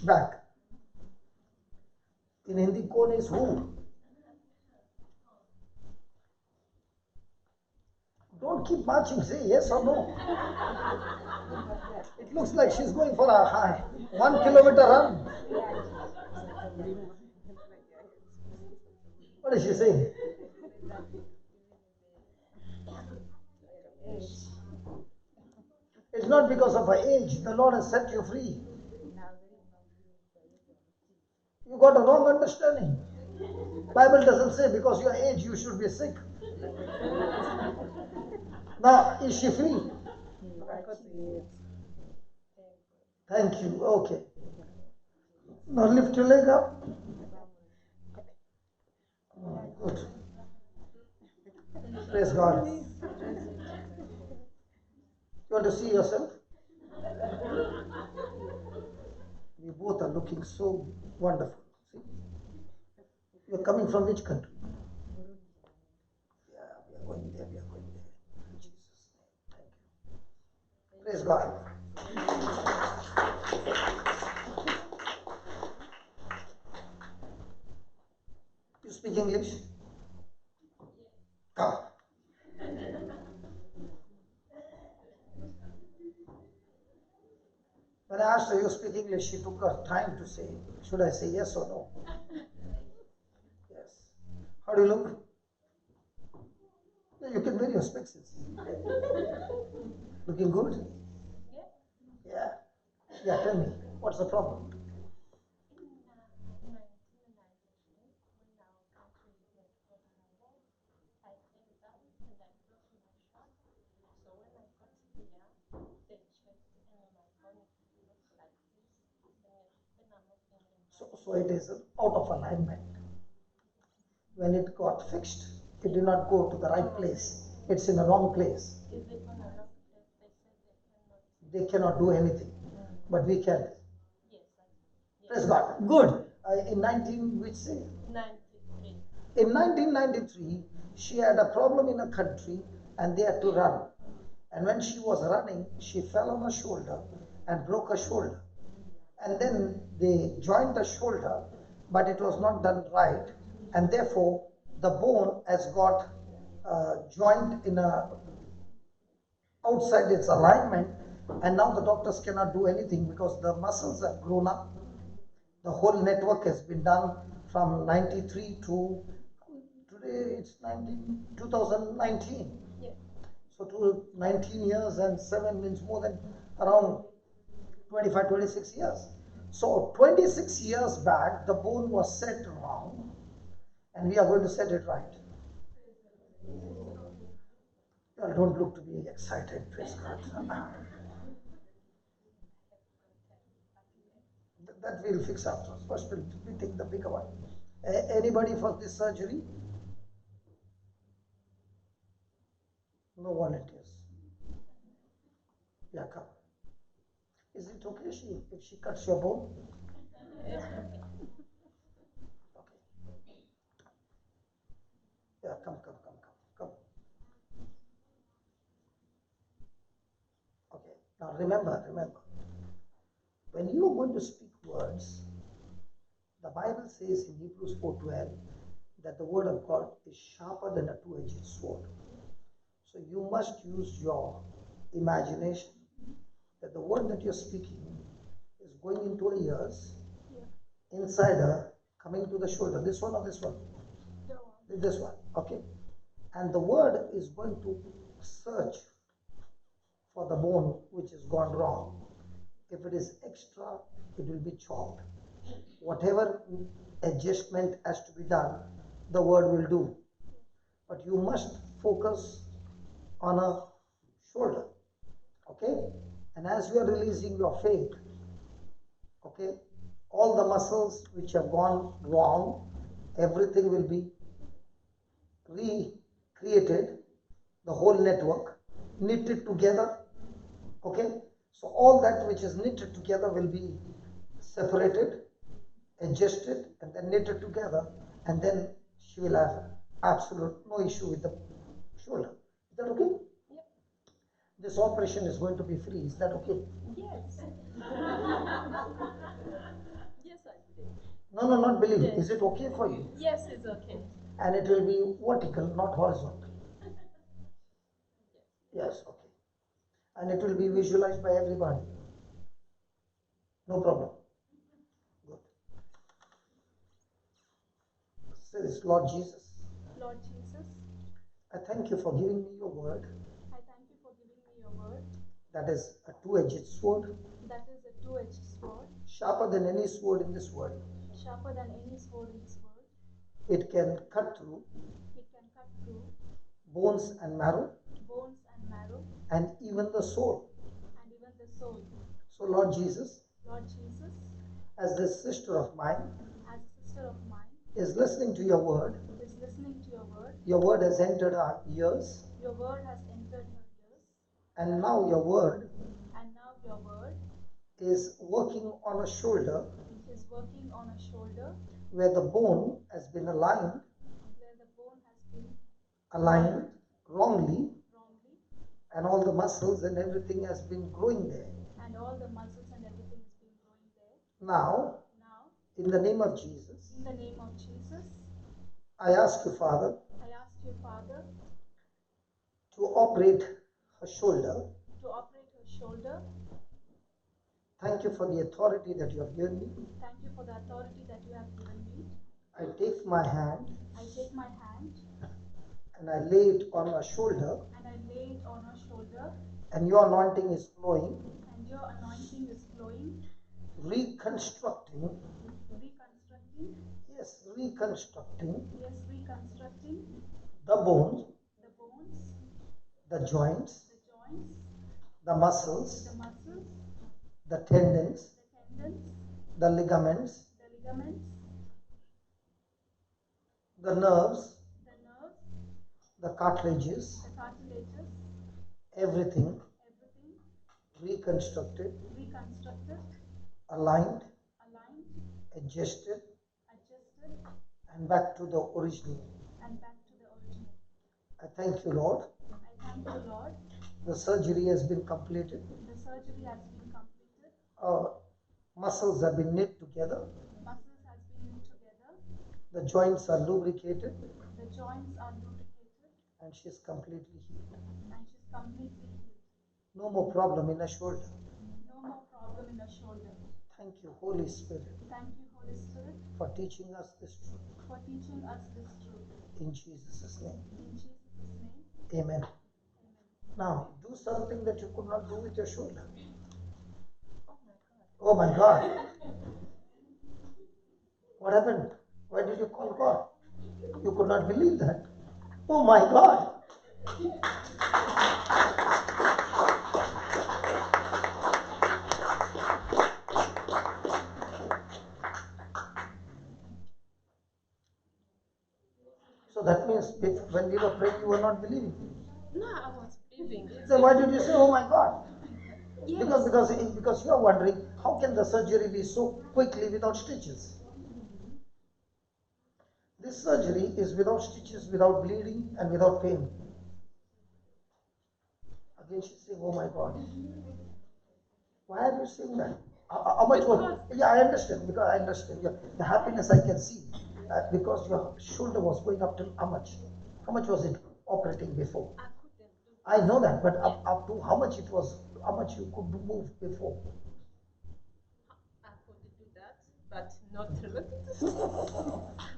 back. In Hindi, cone is who? Don't keep marching, say yes or no. It looks like she's going for a high 1 kilometer run. What is she saying? It's not because of her age. The Lord has set you free. You got a wrong understanding. Bible doesn't say because your age you should be sick. Now, is she free? Thank you. Okay. Now lift your leg up. Good. Praise God. You want to see yourself? We both are looking so wonderful. See? You're coming from which country? Yeah, we are going there. In Jesus' name. Thank you. Praise God. You speak English? Ah. When I asked her, you speak English, she took her time to say, should I say yes or no? Yes. How do you look? You can wear your specs. Looking good? Yeah. Yeah, tell me, what's the problem? So it is out of alignment. When it got fixed, it did not go to the right place. It's in the wrong place. They cannot do anything, but we can. Praise God. Good. In 1993, she had a problem in a country and they had to run. And when she was running, she fell on her shoulder and broke her shoulder. And then they joined the shoulder, but it was not done right, and therefore the bone has got joined in a outside its alignment, and now the doctors cannot do anything because the muscles have grown up. The whole network has been done from 93 to today. It's 2019. Yeah. So to 19 years and 7 means more than around 25, 26 years. So 26 years back, the bone was set wrong, and we are going to set it right. You don't look to be excited, praise God. That we'll fix after. First, we'll take the bigger one. Anybody for this surgery? No volunteers. Yeah, come. Is it okay if she cuts your bone? Okay. Yeah, come. Okay. Now remember, when you are going to speak words, the Bible says in Hebrews 4:12 that the word of God is sharper than a two-edged sword. So you must use your imagination that the word that you're speaking is going into her ears, inside her, coming to the shoulder. This one or this one? This one, okay? And the word is going to search for the bone which has gone wrong. If it is extra, it will be chopped. Whatever adjustment has to be done, the word will do. But you must focus on a shoulder, okay? And as you are releasing your faith, okay, all the muscles which have gone wrong, everything will be created, the whole network, knitted together. Okay? So all that which is knitted together will be separated, adjusted, and then knitted together, and then she will have absolute no issue with the shoulder. Is that okay? Yep. This operation is going to be free. Is that okay? Yes. Yes, I believe. No, no, not believe. Yes. Is it okay for you? Yes, it's okay. And it will be vertical, not horizontal. Yes, okay. And it will be visualized by everybody. No problem. Good. Say this, Lord Jesus, Lord Jesus, I thank you for giving me your word I thank you for giving me your word that is a two-edged sword, that is a two-edged sword, sharper than any sword in this world. sharper than any sword in this world. It can cut through It can cut through bones and marrow bones and marrow and even the soul. and even the soul. So, Lord Jesus, Lord Jesus, as this sister of mine as a sister of mine, is listening to your word, is listening to your word has entered our ears, your word has entered her ears, and now your word and now your word is working on a shoulder is working on a shoulder where the bone has been where the bone has been aligned wrongly, wrongly, and all the muscles and everything has been growing there. and all the muscles and everything has been growing there. Now, Now, in the name of Jesus, in the name of Jesus, I ask you, Father, I ask you, Father, to operate her shoulder. to operate her shoulder. Thank you for the authority that you have given me. Thank you for the authority that you have given me. I take my hand I take my hand and I lay it on her shoulder, and I lay it on her shoulder, and your anointing is flowing, and your anointing is flowing, reconstructing, reconstructing, yes, reconstructing reconstructing the bones, the bones, the joints, the joints, the muscles, the muscles, the tendons, the tendons, the ligaments, the ligaments, the nerves, the nerves, the cartilages, the cartilages, everything everything reconstructed, reconstructed, aligned, aligned, adjusted, adjusted, and back to the original. and back to the original. I thank you, Lord. I thank you, Lord. The surgery has been completed. The surgery has been completed. Muscles have been knit together. Muscles has been knit together. The joints are lubricated, The joints are lubricated, and she is completely healed. and she's completely healed. No more problem in her shoulder. No more problem in her shoulder. Thank you, Holy Spirit, Thank you, Holy Spirit, for teaching us this truth. for teaching us this truth. In Jesus' name. In Jesus' name, Amen. amen. Now, do something that you could not do with your shoulder. Oh my God. Oh my God. What happened? Why did you call God? You could not believe that. Oh my God. So that means if when we were praying, you were not believing. No, I was believing. Then why did you say, oh my God? Yes. Because you are wondering, how can the surgery be so quickly without stitches? This surgery is without stitches, without bleeding, and without pain. Again, she's saying, oh my God. Why are you saying that? How much was? Yeah, I understand. Because I understand. Yeah, the happiness I can see. Because your shoulder was going up to how much? How much was it operating before? I couldn't do I know that, but up to how much it was, how much you could move before? I could do that, but not repeatedly.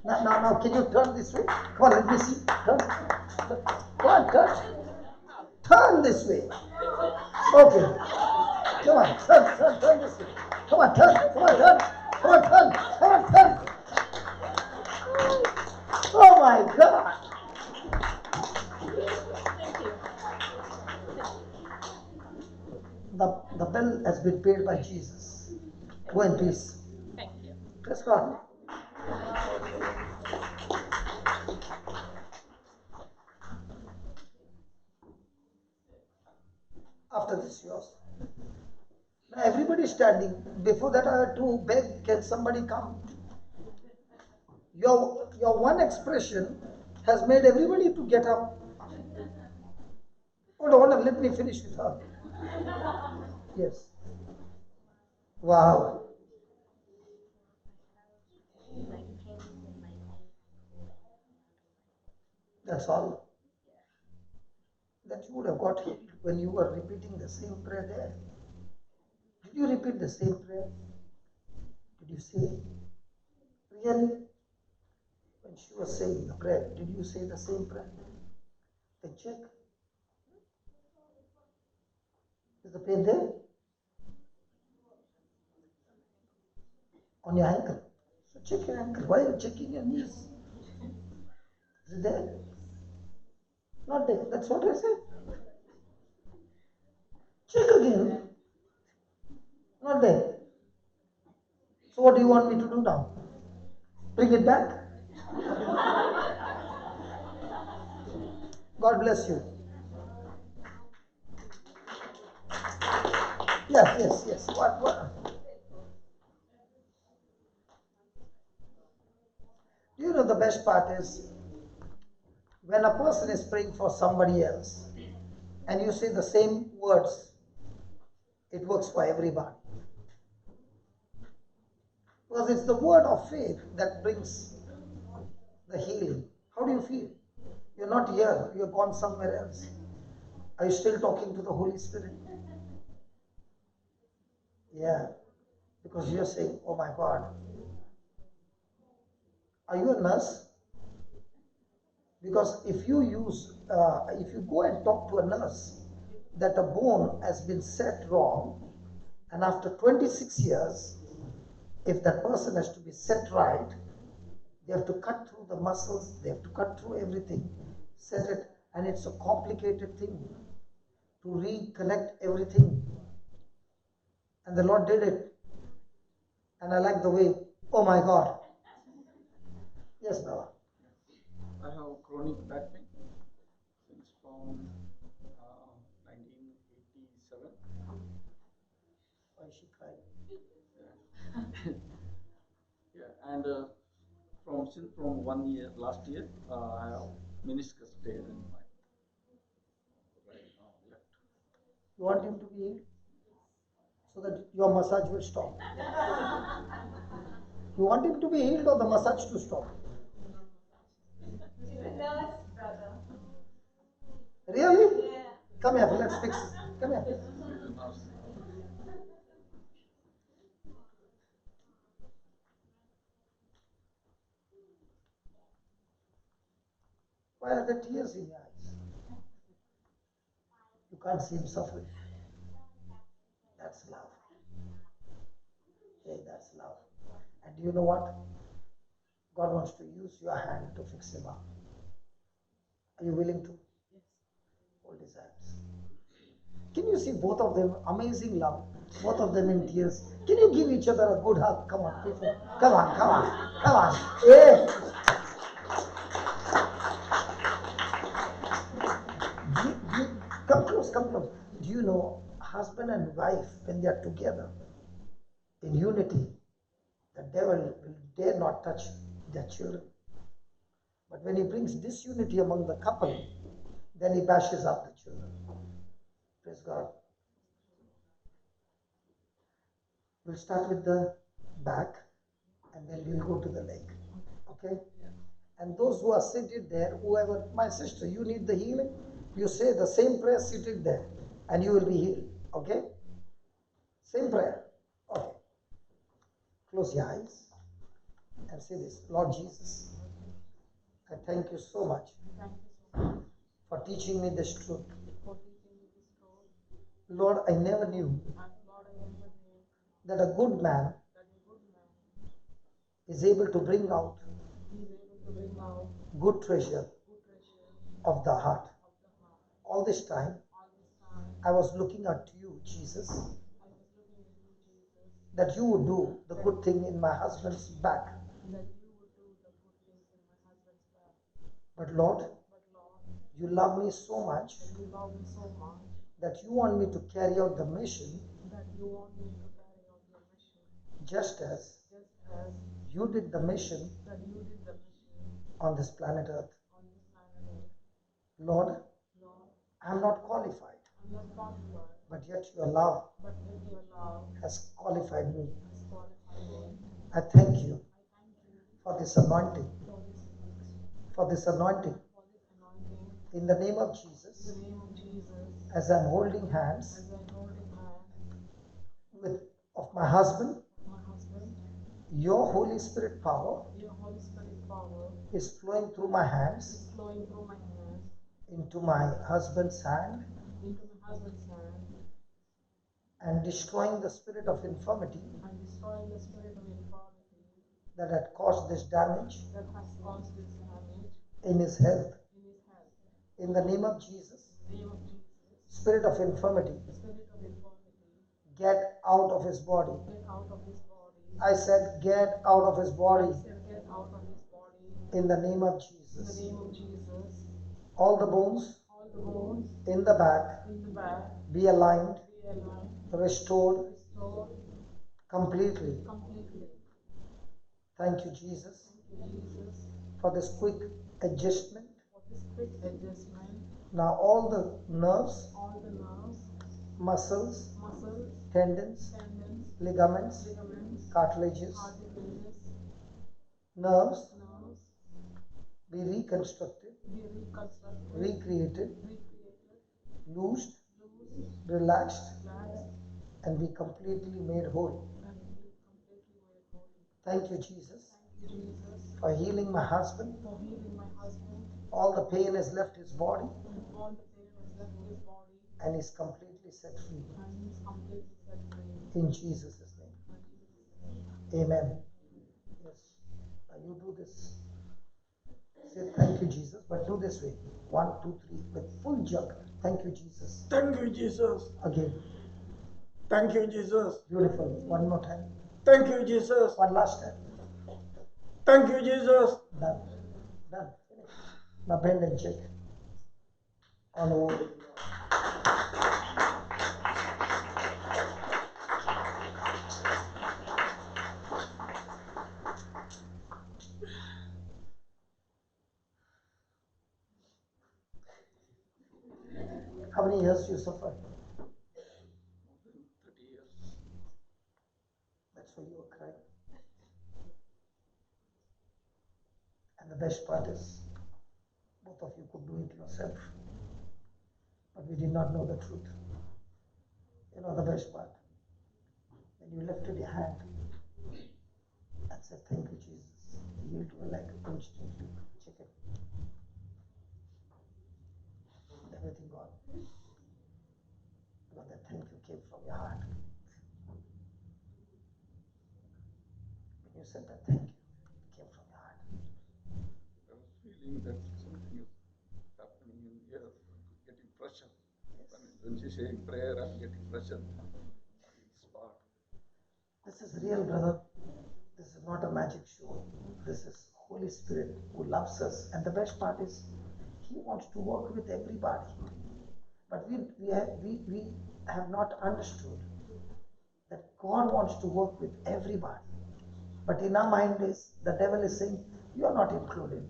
Now, can you turn this way? Come on, let me see. Turn. Come on, turn. Turn this way. Okay. Come on, turn this way. Come on, turn. Come on, turn. Come on, turn. Come on, turn. Oh my God. Thank you. The bill has been paid by Jesus. Go in peace. Thank you. Praise God. After this, yours. Now everybody is standing. Before that, I had to beg, can somebody come? Your one expression has made everybody to get up. Hold on, let me finish with her. Yes. Wow. That's all. That you would have got healed when you were repeating the same prayer there. Did you repeat the same prayer? Did you say? Really? When she was saying the prayer, did you say the same prayer? Then check. Is the pain there? On your ankle. So check your ankle. Why are you checking your knees? Is it there? Not there. That's what I said. Check again. Not there. So what do you want me to do now? Bring it back? God bless you. Yes. What? Do you know the best part is when a person is praying for somebody else and you say the same words, it works for everybody. Because it's the word of faith that brings the healing. How do you feel? You're not here, you're gone somewhere else. Are you still talking to the Holy Spirit? Yeah, because you're saying, oh my God. Are you a nurse? Because if you go and talk to a nurse that a bone has been set wrong, and after 26 years, if that person has to be set right, they have to cut through the muscles, they have to cut through everything, set it, and it's a complicated thing to reconnect everything. And the Lord did it. And I like the way, oh my God. Yes, Baba. I have chronic back pain since from 1987. Why is she crying? Yeah, and from 1 year last year, I have meniscus tear in my left. You want him to be healed? So that your massage will stop. You want him to be healed or the massage to stop? She's a nurse, brother. Really? Yeah. Come here, let's fix it. Come here. She's a nurse. Why are there tears in your eyes? You can't see him suffering. That's love. Hey, that's love. And do you know what? God wants to use your hand to fix him up. Are you willing to? Yes. Hold his hands. Can you see both of them? Amazing love. Both of them in tears. Can you give each other a good hug? Come on, people. Come on. Hey. Come close. Do you know, husband and wife, when they are together in unity, the devil will dare not touch their children. But when he brings disunity among the couple, then he bashes up the children. Praise God. We'll start with the back and then we'll go to the leg. Okay? And those who are seated there, whoever, my sister, you need the healing, you say the same prayer seated there and you will be healed. Okay? Same prayer. Okay. Close your eyes and say this. Lord Jesus, I thank you so much for teaching me this truth. Lord, I never knew that a good man is able to bring out good treasure of the heart. All this time, I was looking at you, Jesus, that you would do the good thing in my husband's back. But Lord, you love me so much that you want me to carry out the mission that you want me to carry out your mission, just as just as you did the mission that you did the mission on this planet Earth. on this planet Earth. Lord, Lord, I am not qualified, I'm not qualified, but yet your love but yet your love has qualified me. has qualified me. I thank you I thank you for this anointing, for this for this anointing. anointing. In the name of In Jesus, the name of Jesus, as I'm holding hands as I'm holding hand with of my husband, of my husband, your Holy Spirit power your Holy Spirit power is flowing through my hands is flowing through my hands into my husband's hand into my husband's hand and destroying the spirit of infirmity and destroying the spirit of infirmity that had caused this damage that has caused this damage in his health. in his health. In the name of Jesus, In the name of Jesus, spirit of infirmity, spirit of infirmity, get out of his body. get out of his body. I said, get out of his body I said, get out of his body. in the name of In the Jesus. name of Jesus, All the bones all the bones in the back in the back be aligned, be aligned, restored restored completely. completely. Thank you, Jesus, Thank you, Jesus, for this quick adjustment. for this quick adjustment. Now all the nerves, All the nerves, muscles, muscles, tendons, tendons, ligaments, ligaments, cartilages, cartilages, nerves nerves be reconstructed, be reconstructed, recreated, recreated, loosed, loose, relaxed, relaxed, and be completely made whole. and be completely made whole. Thank you, Jesus, Thank you, Jesus, for healing my husband. for healing my husband. All the pain has left his body All the pain has left his body, and is completely set free. and he is completely set free. In Jesus' name. In Jesus' name. Amen. Yes. Now you do this. Say thank you, Jesus, but do this way. 1, 2, 3, with full jerk. Thank you, Jesus. Thank you, Jesus. Again. Thank you, Jesus. Beautiful. One more time. Thank you, Jesus. One last time. Thank you, Jesus. Done. Done. Finish. Now bend and check. On over. How many years you suffered? More than 30 years. That's why you were crying. And the best part is, both of you could do it yourself. But we did not know the truth. You know the best part? When you lifted your hand and said, thank you, Jesus, the healed were like instantly. Check it. Everything gone. Because that thank you came from your heart. When you said that thank you, it came from your heart. I was feeling that something is happening in here, getting pressure. Yes. When she's saying prayer, I'm getting pressure. It's part. This is real, brother. This is not a magic show. This is Holy Spirit who loves us. And the best part is, He wants to work with everybody. But we have not understood that God wants to work with everybody. But in our mind is, the devil is saying, you are not included.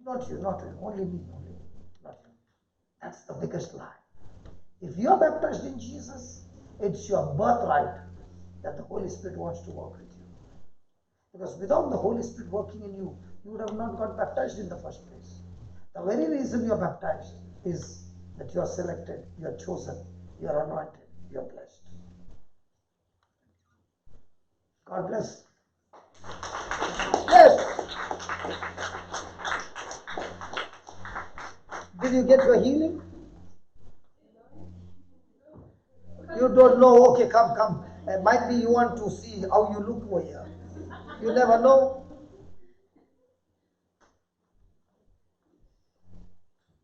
Not you, only me, not you. That's the biggest lie. If you are baptized in Jesus, it's your birthright that the Holy Spirit wants to work with you. Because without the Holy Spirit working in you, you would have not got baptized in the first place. The very reason you are baptized is that you are selected, you are chosen, you are anointed, you are blessed. God bless. Yes. Did you get your healing? You don't know. Okay, come. Might be you want to see how you look over here. You never know.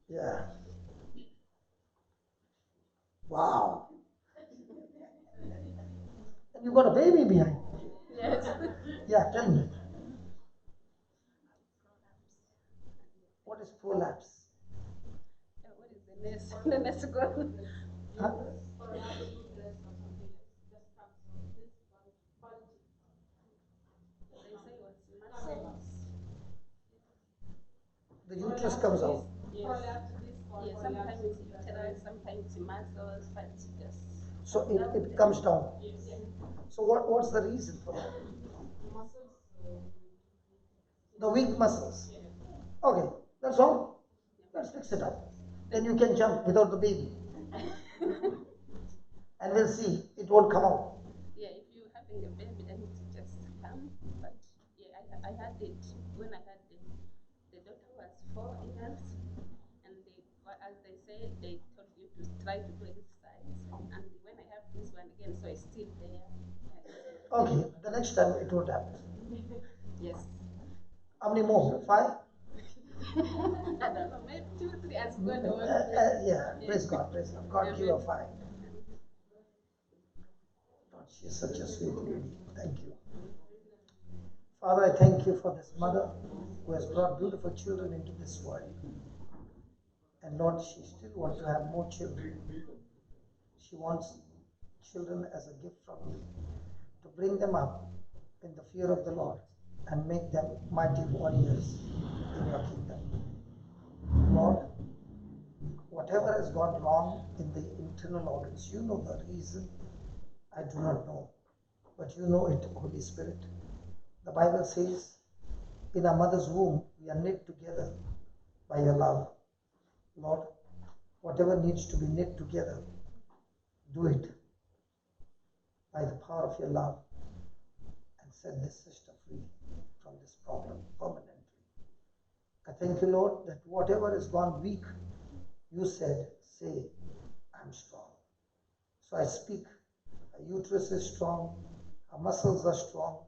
Yeah. Wow. And you got a baby behind. Yes. Yeah, tell me. What is prolapse? What is the next? The next one. Huh? Perhaps uterus or something like just comes out, this bulging. They say what's muscles. The uterus comes out. Yes. Prolapse disc or Yes, prolapse sometimes it's uterus, sometimes it's muscles, but it's just. So it comes down. Yes. So what's the reason for that? Muscles. The weak muscles. Okay, that's all. Let's fix it up. Then you can jump without the baby. And we'll see, it won't come out. Yeah, if you're having a baby, then it's just come. But yeah, I had it when I had the daughter was 4 years, and as they say, they told you to try to do exercise. And when I have this one again, so it's still there. Okay, the next time it won't happen. Yes. How many more? 5? I don't know, maybe 2, 3 as God wants. Yeah, praise God, praise God. God give her 5. God, she's such a sweet lady. Thank you. Father, I thank you for this mother who has brought beautiful children into this world. And Lord, she still wants to have more children. She wants children as a gift from you to bring them up in the fear of the Lord and make them mighty warriors in your kingdom. Lord, whatever has gone wrong in the internal organs, you know the reason. I do not know, but you know it, Holy Spirit. The Bible says, in our mother's womb, we are knit together by your love. Lord, whatever needs to be knit together, do it by the power of your love and set this sister free from this problem permanently. I thank you, Lord, that whatever has gone weak, you said, say, I'm strong. So I speak, her uterus is strong, her muscles are strong,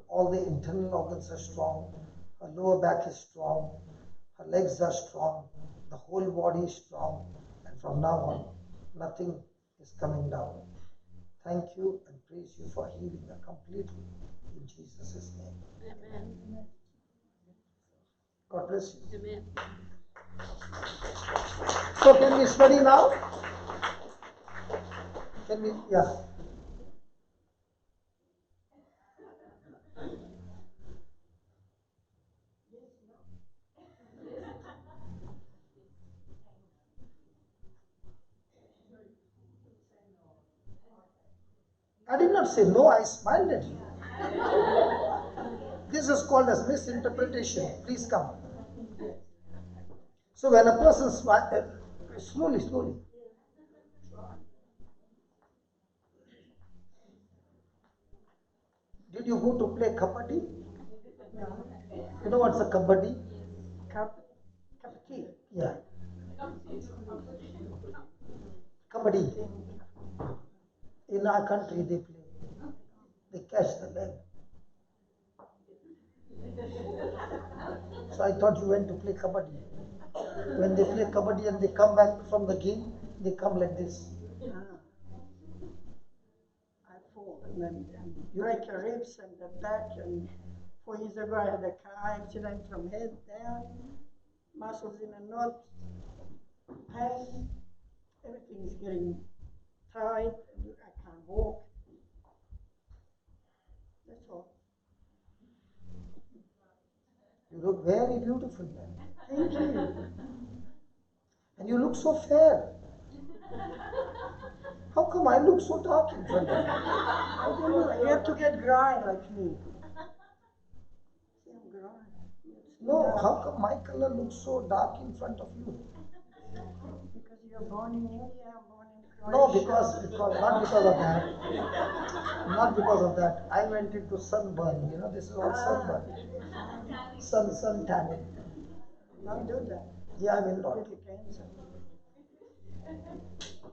all the internal organs are strong, her lower back is strong, her legs are strong, the whole body is strong, and from now on, nothing is coming down. Thank you and praise you for healing her completely in Jesus' name. Amen. God bless you. Amen. So can we study now? Can we? Yeah. I did not say no, I smiled at you. This is called as misinterpretation. Please come. So when a person smiles, slowly. Did you go to play kabaddi? You know what's a kabaddi? Kapati. Yeah. Kabaddi. In our country they play. They catch the leg. So I thought you went to play kabaddi. When they play kabaddi and they come back from the game, they come like this. I fall and then break your ribs and the back, and 4 years ago I had a car accident from head down, muscles in a knot, pain, everything's getting tight, and I can't walk. That's all. You look very beautiful, man. Thank you. And you look so fair. How come I look so dark in front of you? I don't know, you have to get dry like me. See, I'm dry. No, how come my color looks so dark in front of you? Because you're born in India, I'm born in Croatia. No, because not because of that. Not because of that. I went into sunburn. You know, this is all sunburn. Sun tanning. Don't do that. Yeah, I will not. Get cancer.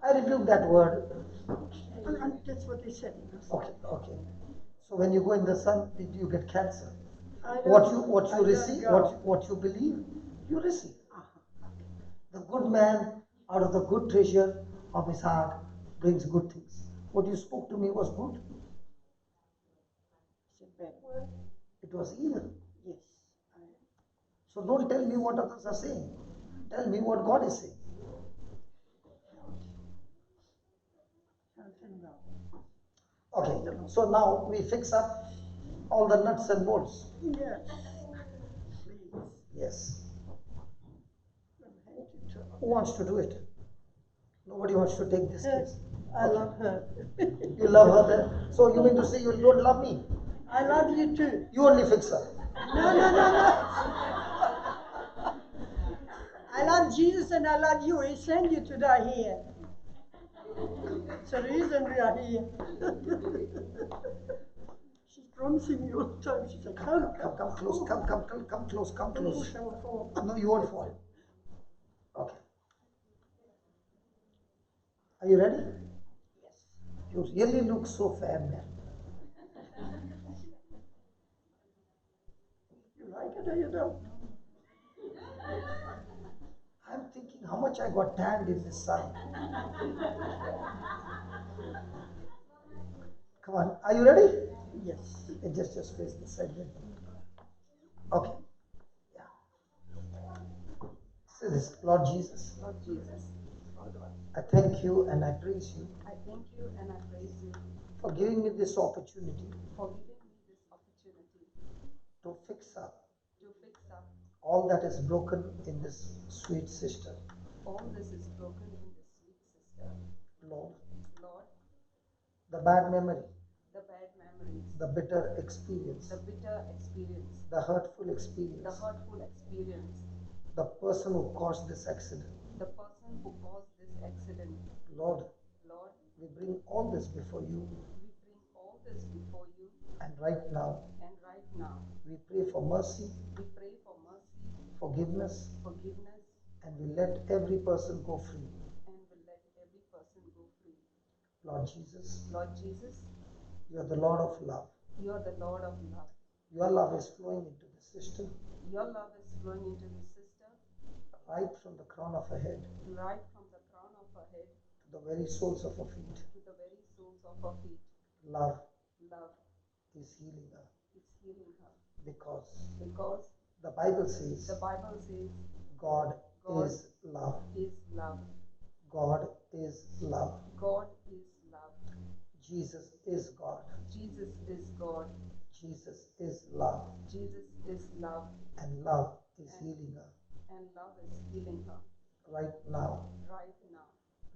I rebuke that word. And that's what they said. Okay. So when you go in the sun, did you get cancer? I What don't you receive, go. what you believe, you receive. The good man, out of the good treasure of his heart, brings good things. What you spoke to me was good. It's a bad word. It was evil. Yes. So don't tell me what others are saying. Tell me what God is saying. No. Okay, so now we fix up all the nuts and bolts. Yes. Please. Yes. From head to toe. Who wants to do it? Nobody wants to take this case. I love her. You love her then? So you mean to say you don't love me? I love you too. You only fix her. No. I love Jesus and I love you. He sent you to die here. It's the reason we are here. She's promising me all the time. She said, come Come close, come close, come Don't close. push our fall. No, you won't fall. Okay. Are you ready? Yes. You really look so fair, man. You like it or you don't? I'm thinking how much I got tanned in the sun. Come on, are you ready? Yes. Just face this side. Okay. Yeah. Say this, Lord Jesus, Lord Jesus, I thank you and I praise you I thank you and I praise you for giving me this opportunity for giving me this opportunity to fix up to fix up all that is broken in this sweet sister. all this is broken in this sweet sister. Lord, Lord, the bad memory, the bad memories, the bitter experience, the bitter experience, the hurtful the experience, hurtful experience, the person who caused this accident. the person who caused this accident. Lord, Lord, we bring all this before you, we bring all this before you, and right now and right now we pray for mercy, we pray for mercy, forgiveness, forgiveness, and we let every person go free. and will let every person go free. Lord Jesus, Lord Jesus, you are the Lord of love. you are the Lord of love. Your love is flowing into the sister Your love is flowing into the sister right from the crown of her head right from the crown of her head to the very soles of her feet. to the very soles of her feet. Love Love is healing her is healing her because because the Bible says the Bible says God God is love. is love. God is love. God is love. Jesus is God. Jesus is God. Jesus is love. Jesus is love. And love is healing her And love is healing her right now. right now.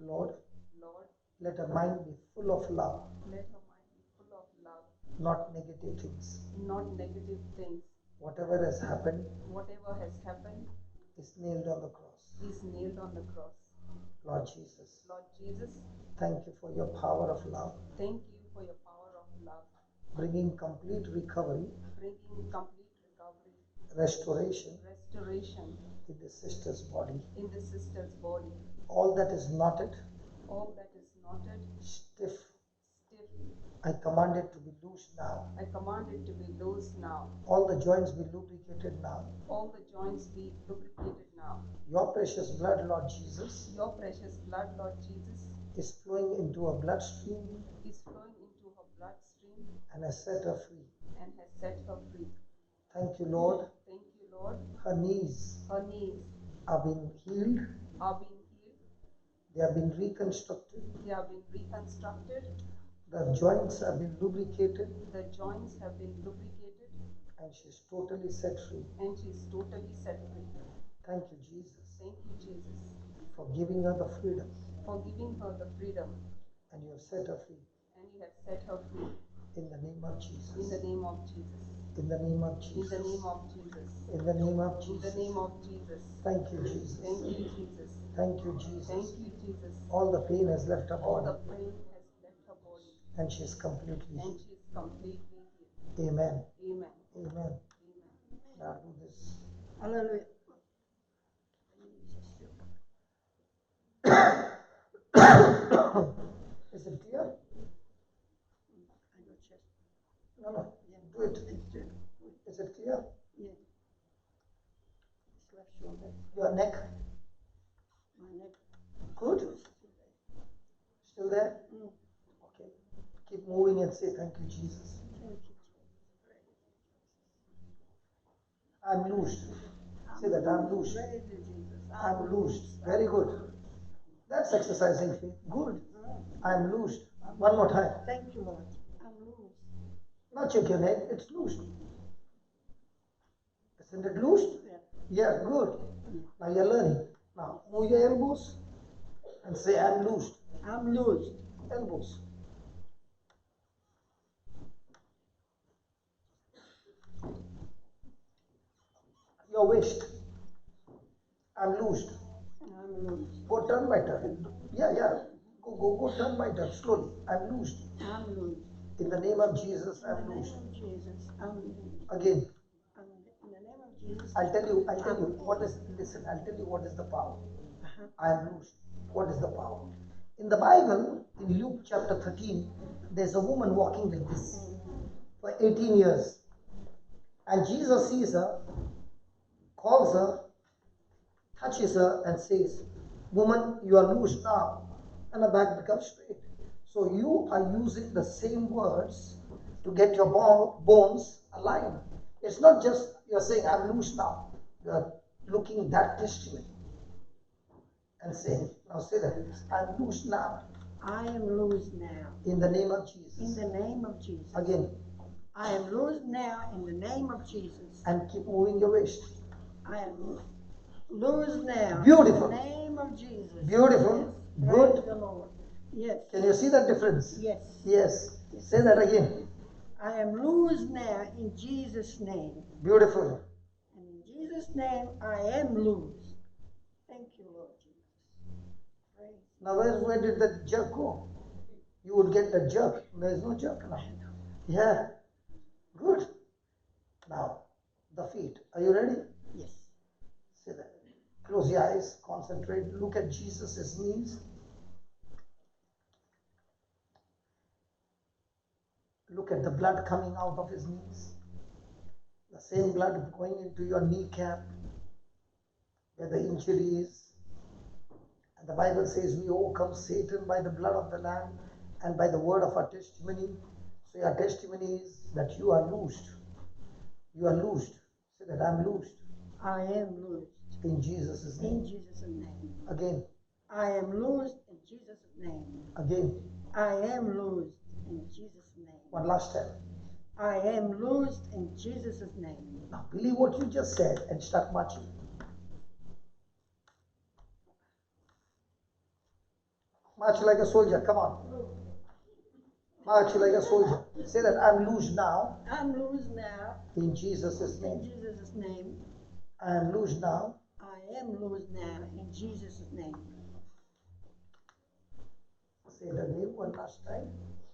Lord, Lord, let her mind be full of love, let her mind be full of love, not negative things. not negative things. Whatever has happened Whatever has happened is nailed on the cross. is nailed on the cross. Lord Jesus, Lord Jesus, thank you for your power of love, thank you for your power of love, bringing complete recovery, bringing complete recovery, restoration restoration in the sister's body. in the sister's body. All that is knotted, All that is knotted, stiff, stiff, I command it to be loose now. I command it to be loose now. All the joints be lubricated now. All the joints be lubricated now. Your precious blood, Lord Jesus, Your precious blood, Lord Jesus, is flowing into her bloodstream is flowing into her bloodstream and has set her free. and has set her free. Thank you, Lord. Thank you, Lord. Her knees Her knees are being healed. are being healed. They have been reconstructed. They have been reconstructed. The joints have been lubricated The joints have been lubricated and she's totally set free. and she is totally set free. Thank you, Jesus, Thank you, Jesus, for giving her the freedom, for giving her the freedom, and you have set her free. and you have set her free. In the name of In Jesus. the name of Jesus. In the name of In Jesus. the name of Jesus. In the name of In Jesus. the name of Jesus. Thank you, Jesus. Thank you, Jesus. Thank you, Jesus. Thank you, Jesus. All the pain has left her All the body pain has left her body, and she is completely and healed. she is completely healed. Amen. Amen. Amen. Amen. Now do this. Hallelujah. Is it clear? I got chest. No, no. Do it. Is it clear? Yeah. This left shoulder, Your neck. my neck. Good. Still there? Mm. Okay. Keep moving and say thank you, Jesus. Thank you. I'm loosed. Say that I'm loosed. Praise you, Jesus. I'm loosed. Very good. That's exercising faith. Good. I'm loosed. One more time. Thank you, Lord. I'm loose. Not check your leg, it's loose. Isn't it loose? Yeah. Yeah, good. Now you're learning. Now move your elbows and say, I'm loosed. I'm loose. Elbows. Your waist. I'm loosed. I'm loose. Go turn by turn. Yeah. Go turn by turn. Slowly. I'm loosed. I'm loose. In the name of Jesus, In I'm the loosed. name of Jesus, I'm loose. Again, In the name of Jesus, I'll tell you what is, listen, I'll tell you what is the power. I am loosed. What is the power? In the Bible, in Luke chapter 13, there's a woman walking like this for 18 years. And Jesus sees her, calls her, touches her, and says, Woman, you are loosed now. And her back becomes straight. So you are using the same words to get your bones aligned. It's not just you're saying, I'm loose now. You're looking that testimony and saying, now say that, I'm loose now. I am loose now. In the name of Jesus. In the name of Jesus. Again. I am loose now in the name of Jesus. And keep moving your waist. I am loose now. Beautiful. In the name of Jesus. Beautiful. Yes. Good. Praise the Lord. Yes. Can you see that difference? Yes. Yes. Say that again. I am loose now in Jesus' name. Beautiful. And in Jesus' name, I am loose. Thank you, Lord Jesus. Praise. Now where did the jerk go? You would get the jerk. There is no jerk now. Yeah. Good. Now, the feet. Are you ready? Yes. Say that. Close your eyes. Concentrate. Look at Jesus' knees. Look at the blood coming out of his knees. The same blood going into your kneecap where the injury is. And the Bible says we overcome Satan by the blood of the Lamb and by the word of our testimony. So your testimony is that you are loosed. You are loosed. Say that I'm loosed. I am loosed. In Jesus' name. In Jesus' name. Again. I am loosed in Jesus' name. Again. I am loosed in Jesus' name. One last time. I am loosed in Jesus' name. Now believe what you just said and start marching. March like a soldier. Come on. March like a soldier. Say that I'm loose now. I'm loose now. In Jesus' name. In Jesus' name. I am loose now. I am loose now in Jesus' name. Say it again one last time.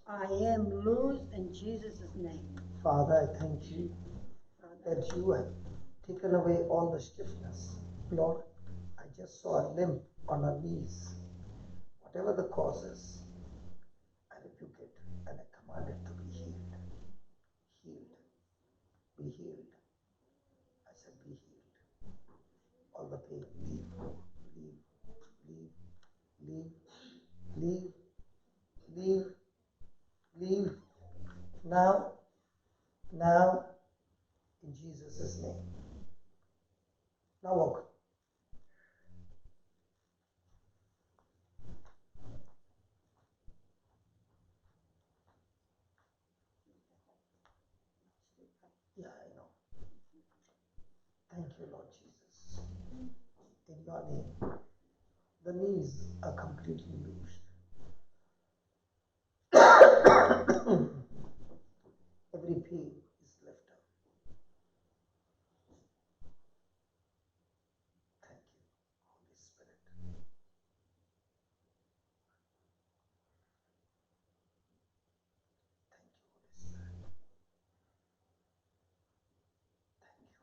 I am loose in Jesus' name. Father, I thank you that you have taken away all the stiffness. Lord, I just saw a limp on her knees. Whatever the cause is, I rebuke it and I command it to be healed. Healed. Be healed. I said be healed. All the pain, leave. Now, in Jesus' name. Now walk. Yeah, I know. Thank you, Lord Jesus. In your name, the knees are completely loosed. Every pain is left out. Thank you, Holy Spirit. Thank you, Holy Spirit. Thank you.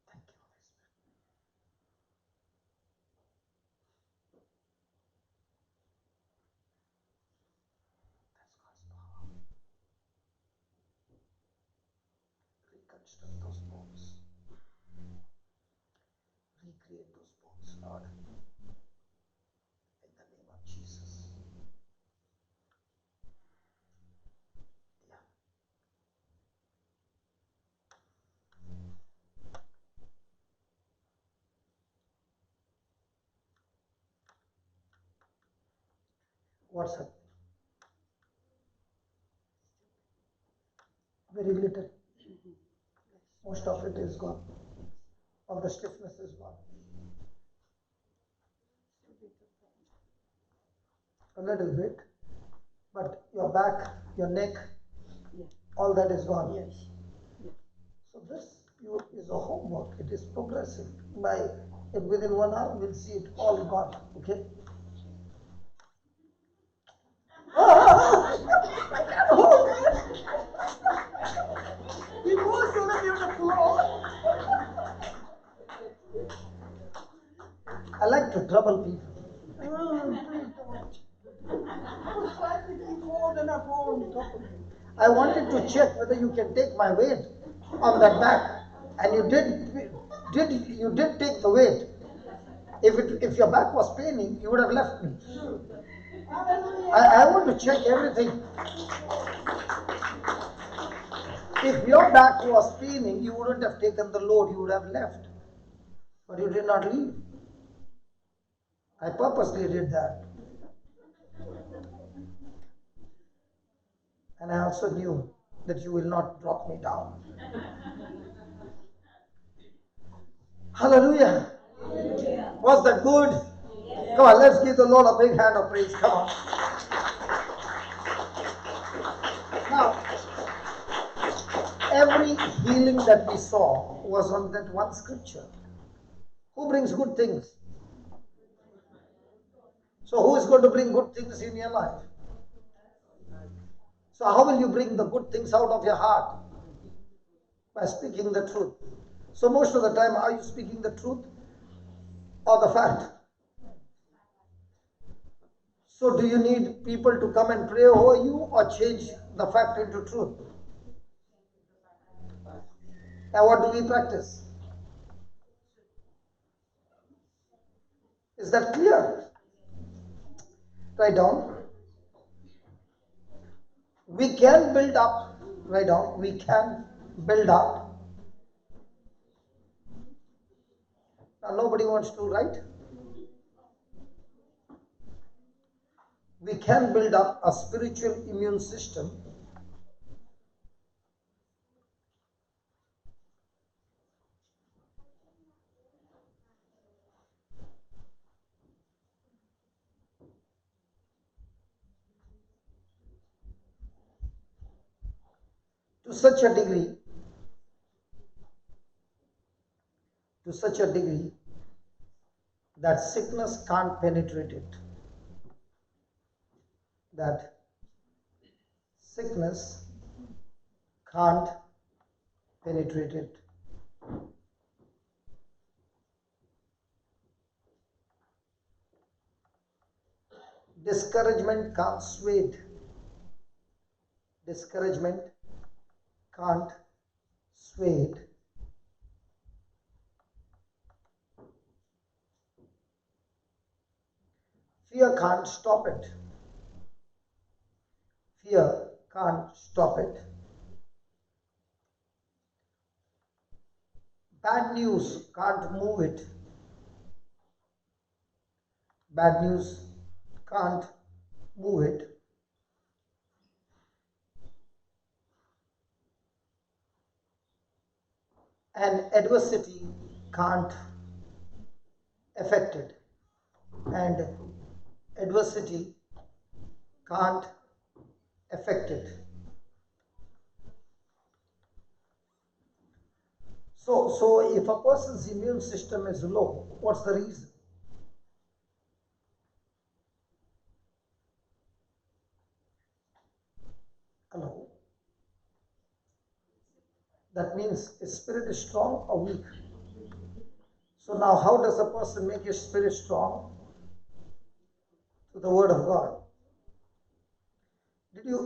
Thank you, Holy Spirit. That's God's power. Reconstruct those bones. Recreate those bones, Lord. In the name of Jesus. Yeah. What's happening? Very little. Most of it is gone. All the stiffness is gone. A little bit. But your back, your neck, Yeah. all that is gone. Yes. So this is a homework. It is progressive. Within 1 hour, we'll see it all gone. Okay? He was already on the floor. I like to trouble people. Oh, please don't. I was trying to keep holding up on top of you. I wanted to check whether you can take my weight on that back, and you did take the weight. If your back was paining, you would have left me. I want to check everything. If your back was paining, you wouldn't have taken the load, you would have left. But you did not leave. I purposely did that. And I also knew that you will not drop me down. Hallelujah. Was that good? Come on, let's give the Lord a big hand of praise. Come on. Now, every healing that we saw was on that one scripture. Who brings good things? So who is going to bring good things in your life? So how will you bring the good things out of your heart? By speaking the truth. So most of the time, are you speaking the truth or the fact? So do you need people to come and pray over you or change the fact into truth? Now what do we practice? Is that clear? Write down. We can build up. Write down. We can build up. Now nobody wants to write. We can build up a spiritual immune system to such a degree that sickness can't penetrate it. That sickness can't penetrate it. Discouragement can't sway it. Discouragement can't sway it. Fear can't stop it. Fear can't stop it. Bad news can't move it. Bad news can't move it. And adversity can't affect it. And adversity can't affect it. So if a person's immune system is low, what's the reason? Hello? That means his spirit is strong or weak. So now how does a person make his spirit strong? Through the word of God.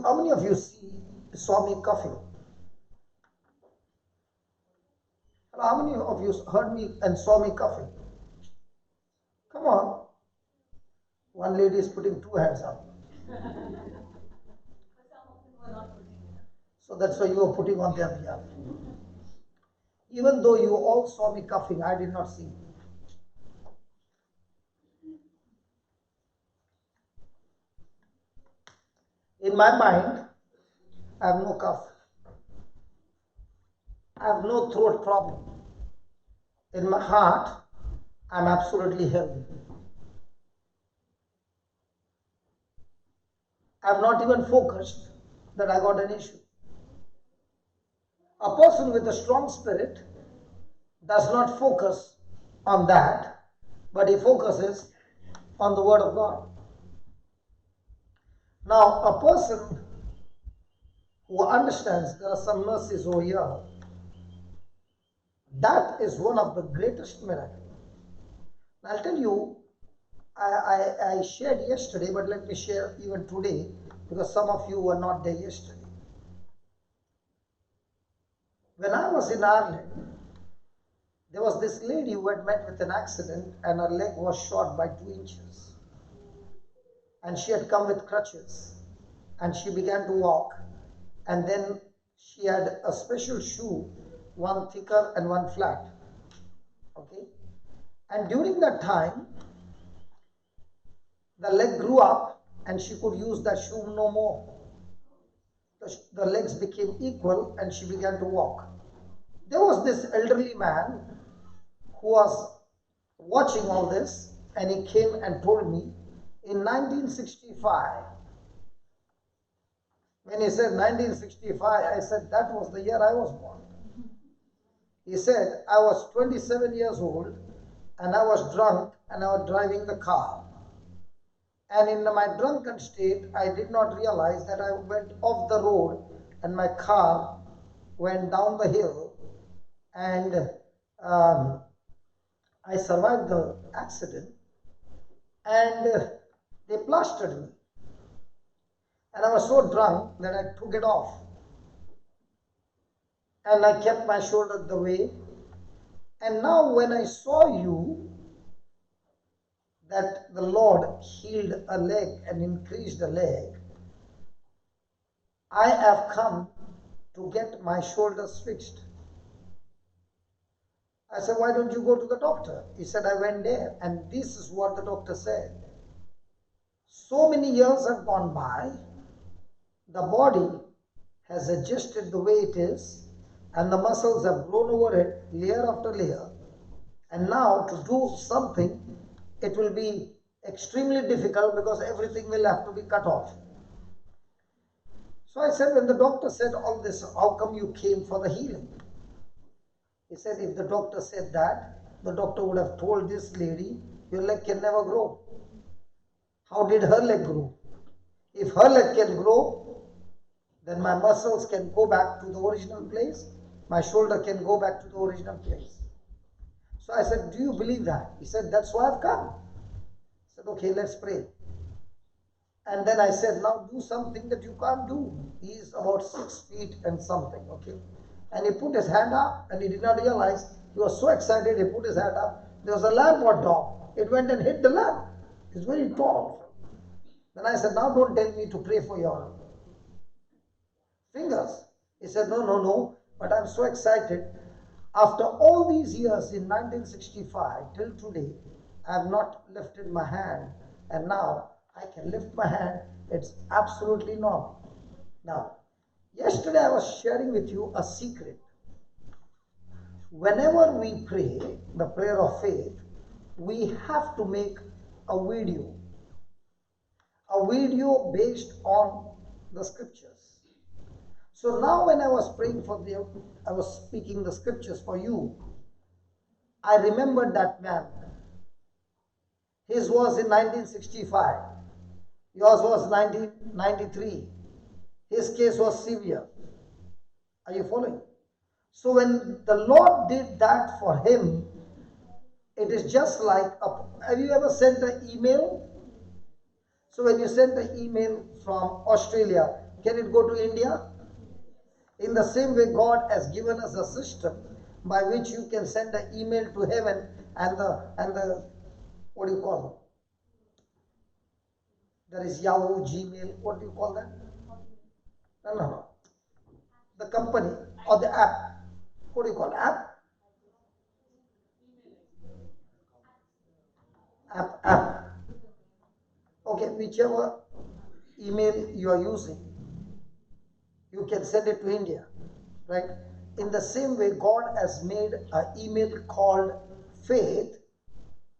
How many of you saw me coughing? How many of you heard me and saw me coughing? Come on. One lady is putting 2 hands up. So that's why you are putting on their behalf. Even though you all saw me coughing, I did not see. In my mind, I have no cough. I have no throat problem. In my heart, I'm absolutely healthy. I'm not even focused that I got an issue. A person with a strong spirit does not focus on that, but he focuses on the Word of God. Now, a person who understands there are some mercies over here, that is one of the greatest miracles. I'll tell you, I shared yesterday, but let me share even today, because some of you were not there yesterday. When I was in Ireland, there was this lady who had met with an accident and her leg was shot by 2 inches. And she had come with crutches and she began to walk. And then she had a special shoe, one thicker and one flat. Okay. And during that time, the leg grew up and she could use that shoe no more. The legs became equal and she began to walk. There was this elderly man who was watching all this, and he came and told me in 1965. When he said 1965, I said that was the year I was born. He said I was 27 years old and I was drunk and I was driving the car. And in my drunken state, I did not realize that I went off the road and my car went down the hill, and I survived the accident, and they plastered me. And I was so drunk that I took it off. And I kept my shoulder the way. And now when I saw you, that the Lord healed a leg and increased a leg, I have come to get my shoulders fixed. I said, why don't you go to the doctor? He said, I went there, and this is what the doctor said. So many years have gone by, the body has adjusted the way it is, and the muscles have grown over it layer after layer. And now to do something, it will be extremely difficult because everything will have to be cut off. So I said, when the doctor said all this, how come you came for the healing? He said, if the doctor said that, the doctor would have told this lady, your leg can never grow. How did her leg grow? If her leg can grow, then my muscles can go back to the original place, my shoulder can go back to the original place. So I said, do you believe that? He said, that's why I've come. I said, okay, let's pray. And then I said, now do something that you can't do. He is about 6 feet and something, okay? And he put his hand up and he did not realize. He was so excited, he put his hand up. There was a lamp on top. It went and hit the lamp. It's very tall. Then I said, now don't tell me to pray for your fingers. He said, no, but I'm so excited. After all these years in 1965 till today, I have not lifted my hand, and now I can lift my hand. It's absolutely normal. Now, yesterday I was sharing with you a secret. Whenever we pray the prayer of faith, we have to make a video based on the scriptures. So now when I was praying for you, I was speaking the scriptures for you, I remembered that man. His was in 1965. Yours was 1993. His case was severe. Are you following? So when the Lord did that for him, it is just like, have you ever sent an email? So when you send an email from Australia, can it go to India? In the same way, God has given us a system by which you can send an email to heaven, and the what do you call it? There is Yahoo, Gmail, what do you call that? No. The company or the app. What do you call it? App. Okay, whichever email you are using, you can send it to India, right? In the same way, God has made an email called faith,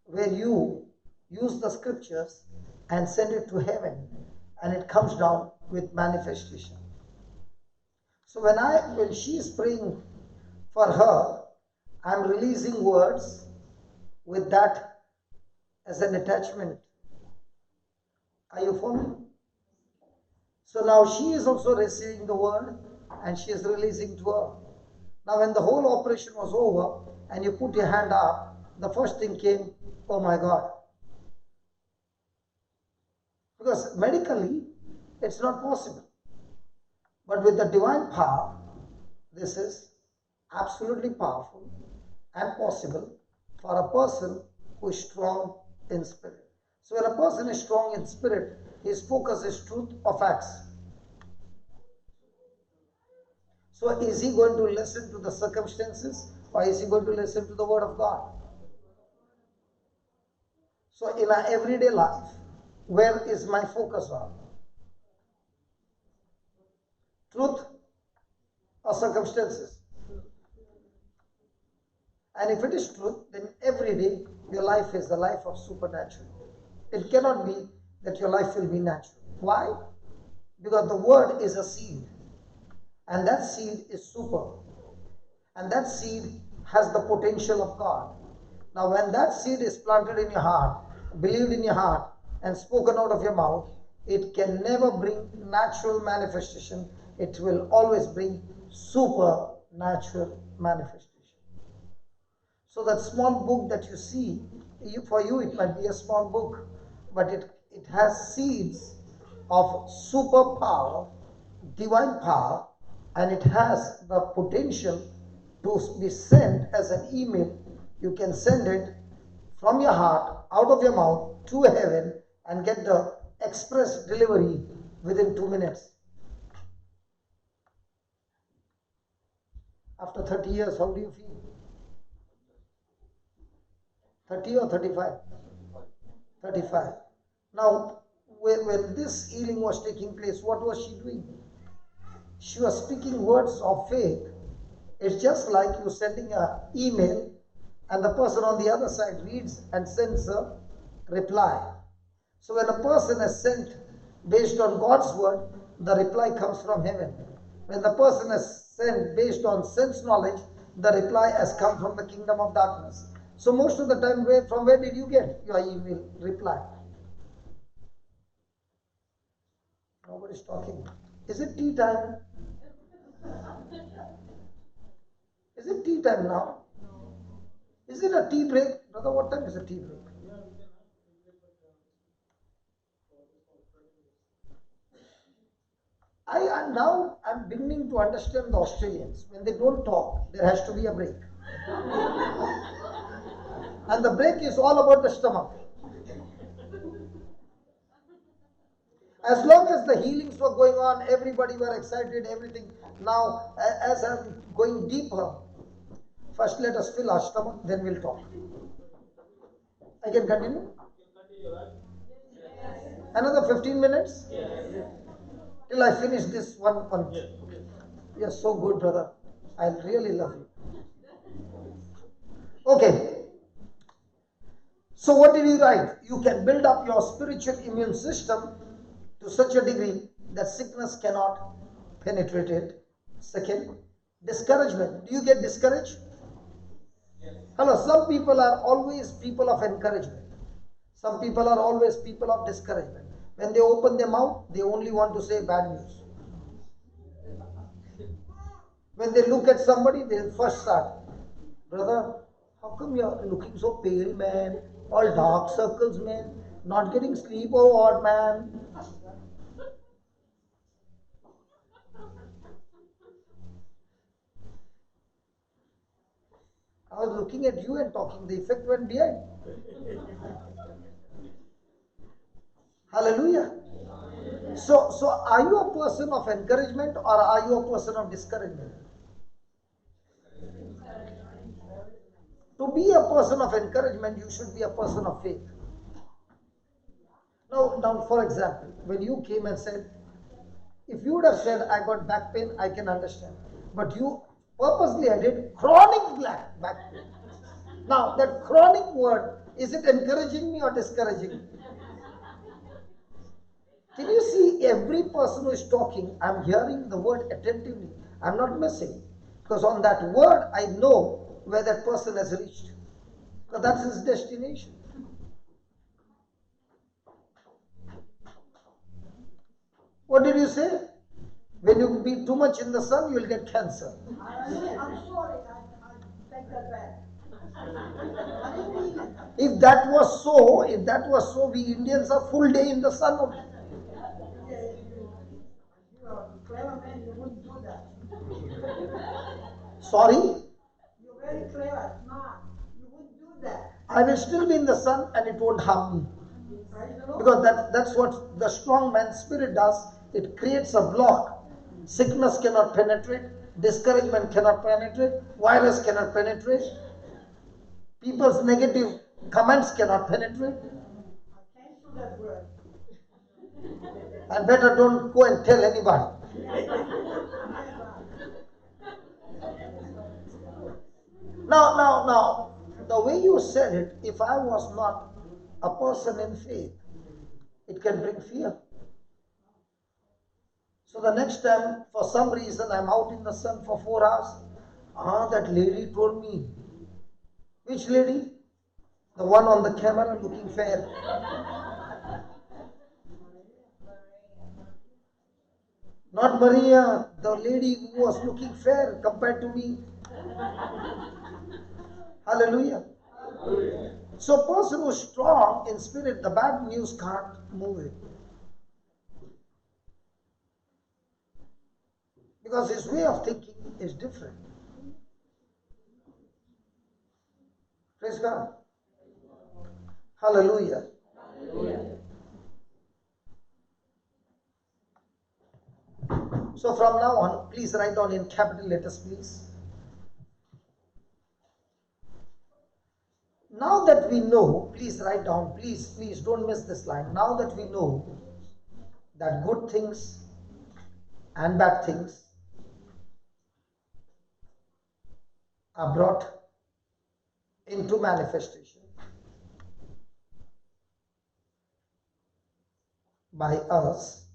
where you use the scriptures and send it to heaven, and it comes down with manifestation. So when she is praying for her, I'm releasing words with that as an attachment. Are you following? So now she is also receiving the word and she is releasing to her. Now when the whole operation was over and you put your hand up, the first thing came, oh my God. Because medically, it's not possible. But with the divine power, this is absolutely powerful and possible for a person who is strong in spirit. So when a person is strong in spirit, his focus is truth or facts. So is he going to listen to the circumstances or is he going to listen to the word of God? So in our everyday life, where is my focus on? Truth or circumstances? And if it is truth, then every day your life is the life of supernatural. It cannot be that your life will be natural. Why? Because the word is a seed. And that seed is super. And that seed has the potential of God. Now when that seed is planted in your heart, believed in your heart, and spoken out of your mouth, it can never bring natural manifestation. It will always bring supernatural manifestation. So that small book that you see, for you it might be a small book, but it has seeds of superpower, divine power, and it has the potential to be sent as an email. You can send it from your heart, out of your mouth, to heaven, and get the express delivery within 2 minutes. After 30 years, how do you feel? 30 or 35? 35. Now, when this healing was taking place, what was she doing? She was speaking words of faith. It's just like you sending an email and the person on the other side reads and sends a reply. So when a person is sent based on God's word, the reply comes from heaven. When the person is sent based on sense knowledge, the reply has come from the kingdom of darkness. So most of the time, from where did you get your email reply? Nobody's talking. Is it tea time? Is it tea time now? Is it a tea break? Brother, what time is a tea break? I'm beginning to understand the Australians. When they don't talk, there has to be a break. And the break is all about the stomach. As long as the healings were going on, everybody were excited, everything. Now, as I'm going deeper, first let us fill our stomach, then we'll talk. I can continue? Another 15 minutes? Till I finish this one. You're so good, brother. I really love you. Okay. So what did he write? You can build up your spiritual immune system to such a degree that sickness cannot penetrate it. Second, discouragement. Do you get discouraged? Hello, some people are always people of encouragement. Some people are always people of discouragement. When they open their mouth, they only want to say bad news. When they look at somebody, they'll first start, brother, how come you're looking so pale, man? All dark circles, man. Not getting sleep or what, man? I was looking at you and talking. The effect went behind. Hallelujah. So are you a person of encouragement or are you a person of discouragement? To be a person of encouragement, you should be a person of faith. Now, for example, when you came and said, if you would have said, I got back pain, I can understand. But you purposely added chronic back pain. Now, that chronic word, is it encouraging me or discouraging me? Can you see every person who is talking, I'm hearing the word attentively. I'm not missing. Because on that word, I know where that person has reached. So that's his destination. What did you say? When you be too much in the sun, you will get cancer. I'm sorry, I take that back. I didn't mean it. If that was so, we Indians are full day in the sun only. Yeah, you are a clever man, you wouldn't do that. Sorry, You're very clever, smart. You wouldn't do that. I will still be in the sun and it won't harm me. Praise the Lord. Because that's what the strong man's spirit does. It creates a block. Sickness cannot penetrate, discouragement cannot penetrate, virus cannot penetrate, people's negative comments cannot penetrate. I cancel that word. And better don't go and tell anybody. Now, the way you said it, if I was not a person in faith, it can bring fear. So the next time, for some reason, I'm out in the sun for 4 hours. That lady told me. Which lady? The one on the camera looking fair. Not Maria, the lady who was looking fair compared to me. Hallelujah. So a person who's strong in spirit, the bad news can't move it. Because his way of thinking is different. Praise God. Hallelujah. So from now on, please write down in capital letters, please. Now that we know, please write down, please don't miss this line. Now that we know that good things and bad things are brought into manifestation by us,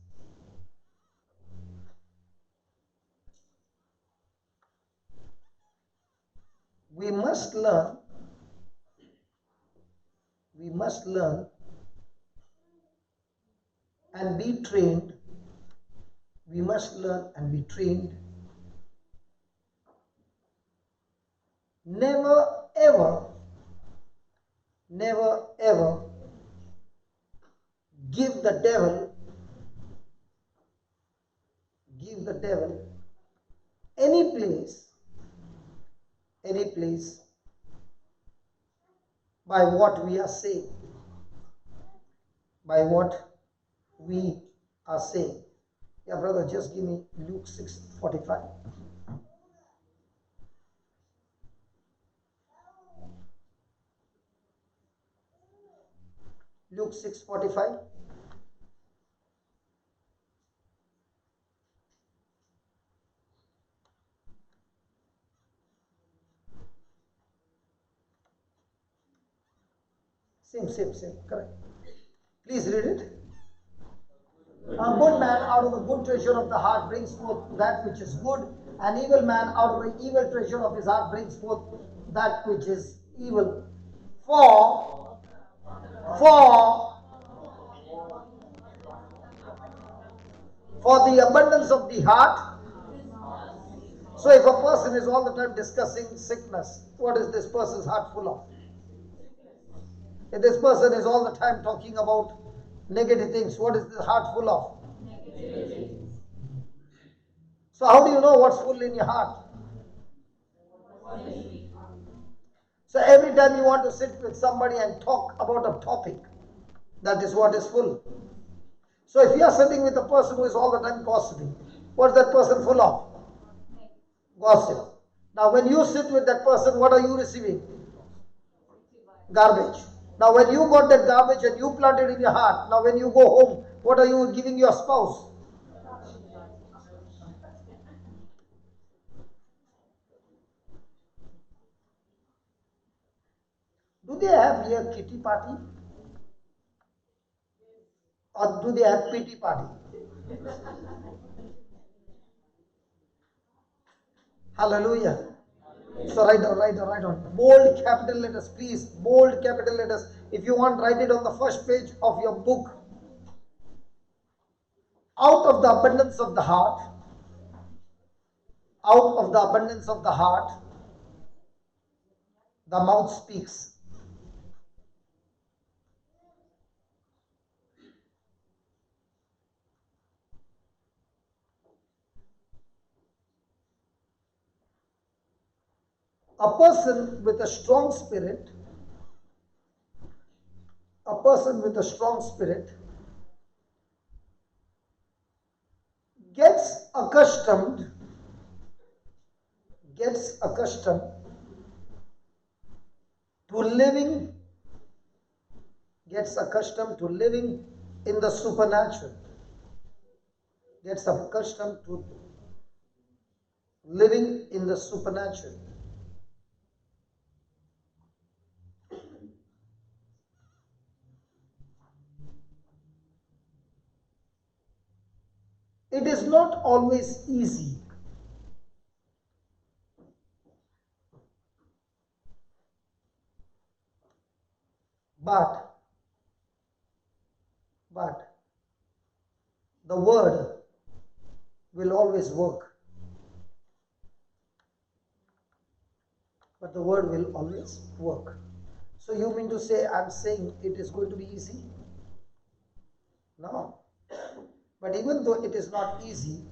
we must learn and be trained. We must learn and be trained. Never ever give the devil any place by what we are saying. By what we are saying. Yeah, brother, just give me Luke 6:45. Luke 6:45. Same, correct. Please read it. A good man out of the good treasure of the heart brings forth that which is good. An evil man out of the evil treasure of his heart brings forth that which is evil. For the abundance of the heart. So if a person is all the time discussing sickness, what is this person's heart full of? If this person is all the time talking about negative things, what is the heart full of? So how do you know what's full in your heart? So every time you want to sit with somebody and talk about a topic, that is what is full. So if you are sitting with a person who is all the time gossiping, what's that person full of? Gossip. Now when you sit with that person, what are you receiving? Garbage. Now when you got that garbage and you planted in your heart, now when you go home, what are you giving your spouse? Do they have here kitty party? Or do they have pity party? Hallelujah. So write down. Bold capital letters, please. Bold capital letters. If you want, write it on the first page of your book. Out of the abundance of the heart, out of the abundance of the heart, the mouth speaks. A person with a strong spirit, gets accustomed to living in the supernatural. Gets accustomed to living in the supernatural. It is not always easy. But the word will always work. But the word will always work. So you mean to say I'm saying it is going to be easy? No. But even though it is not easy,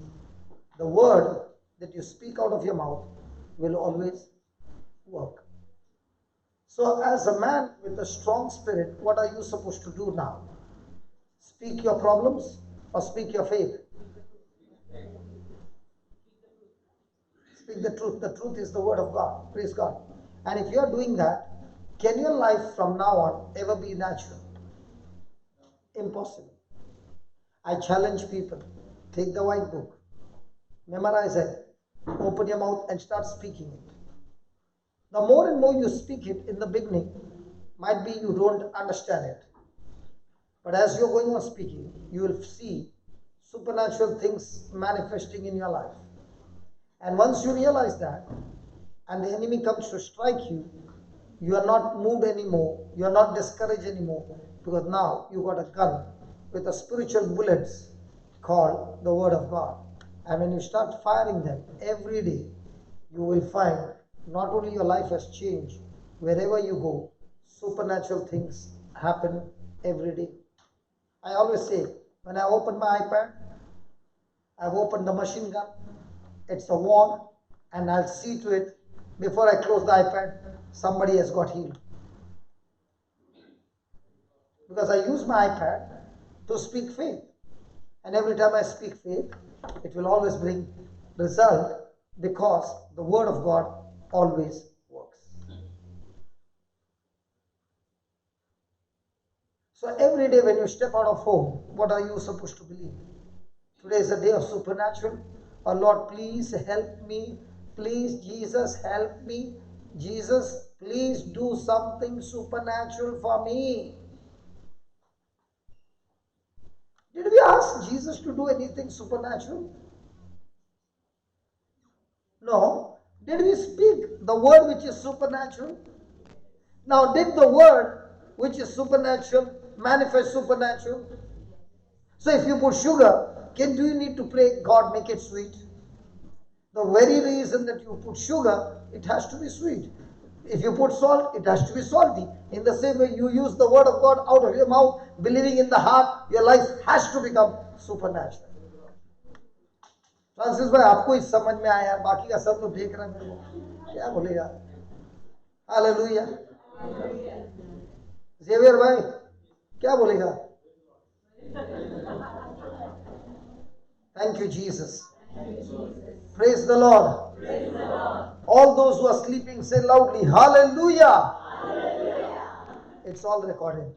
the word that you speak out of your mouth will always work. So as a man with a strong spirit, what are you supposed to do now? Speak your problems or speak your faith? Speak the truth. The truth is the word of God. Praise God. And if you are doing that, can your life from now on ever be natural? Impossible. I challenge people. Take the white book. Memorize it. Open your mouth and start speaking it. The more and more you speak it in the beginning, might be you don't understand it. But as you're going on speaking, you will see supernatural things manifesting in your life. And once you realize that, and the enemy comes to strike you, you are not moved anymore, you are not discouraged anymore, because now you got a gun with a spiritual bullets called the Word of God. And when you start firing them every day, you will find not only your life has changed, wherever you go, supernatural things happen every day. I always say, when I open my iPad, I've opened the machine gun, it's a war, and I'll see to it, before I close the iPad, somebody has got healed. Because I use my iPad to speak faith. And every time I speak faith, it will always bring result, because the Word of God always works. So every day when you step out of home, what are you supposed to believe? Today is a day of supernatural. Oh Lord, please help me. Please, Jesus, help me. Jesus, please do something supernatural for me. Did we ask Jesus to do anything supernatural? No. Did we speak the word which is supernatural? Now, did the word which is supernatural manifest supernatural? So if you put sugar, do you need to pray, God, make it sweet? The very reason that you put sugar, it has to be sweet. If you put salt, it has to be salty. In the same way, you use the word of God out of your mouth, believing in the heart, your life has to become supernatural. Francis भाई, आपको इस समझ में आया, बाकी का सब तो देख रहे हैं मेरे को, क्या बोलेगा? हालेलुया। जेवियर भाई, क्या बोलेगा? Thank you, Jesus. Praise the Lord. All those who are sleeping, say loudly, Hallelujah. It's all recorded.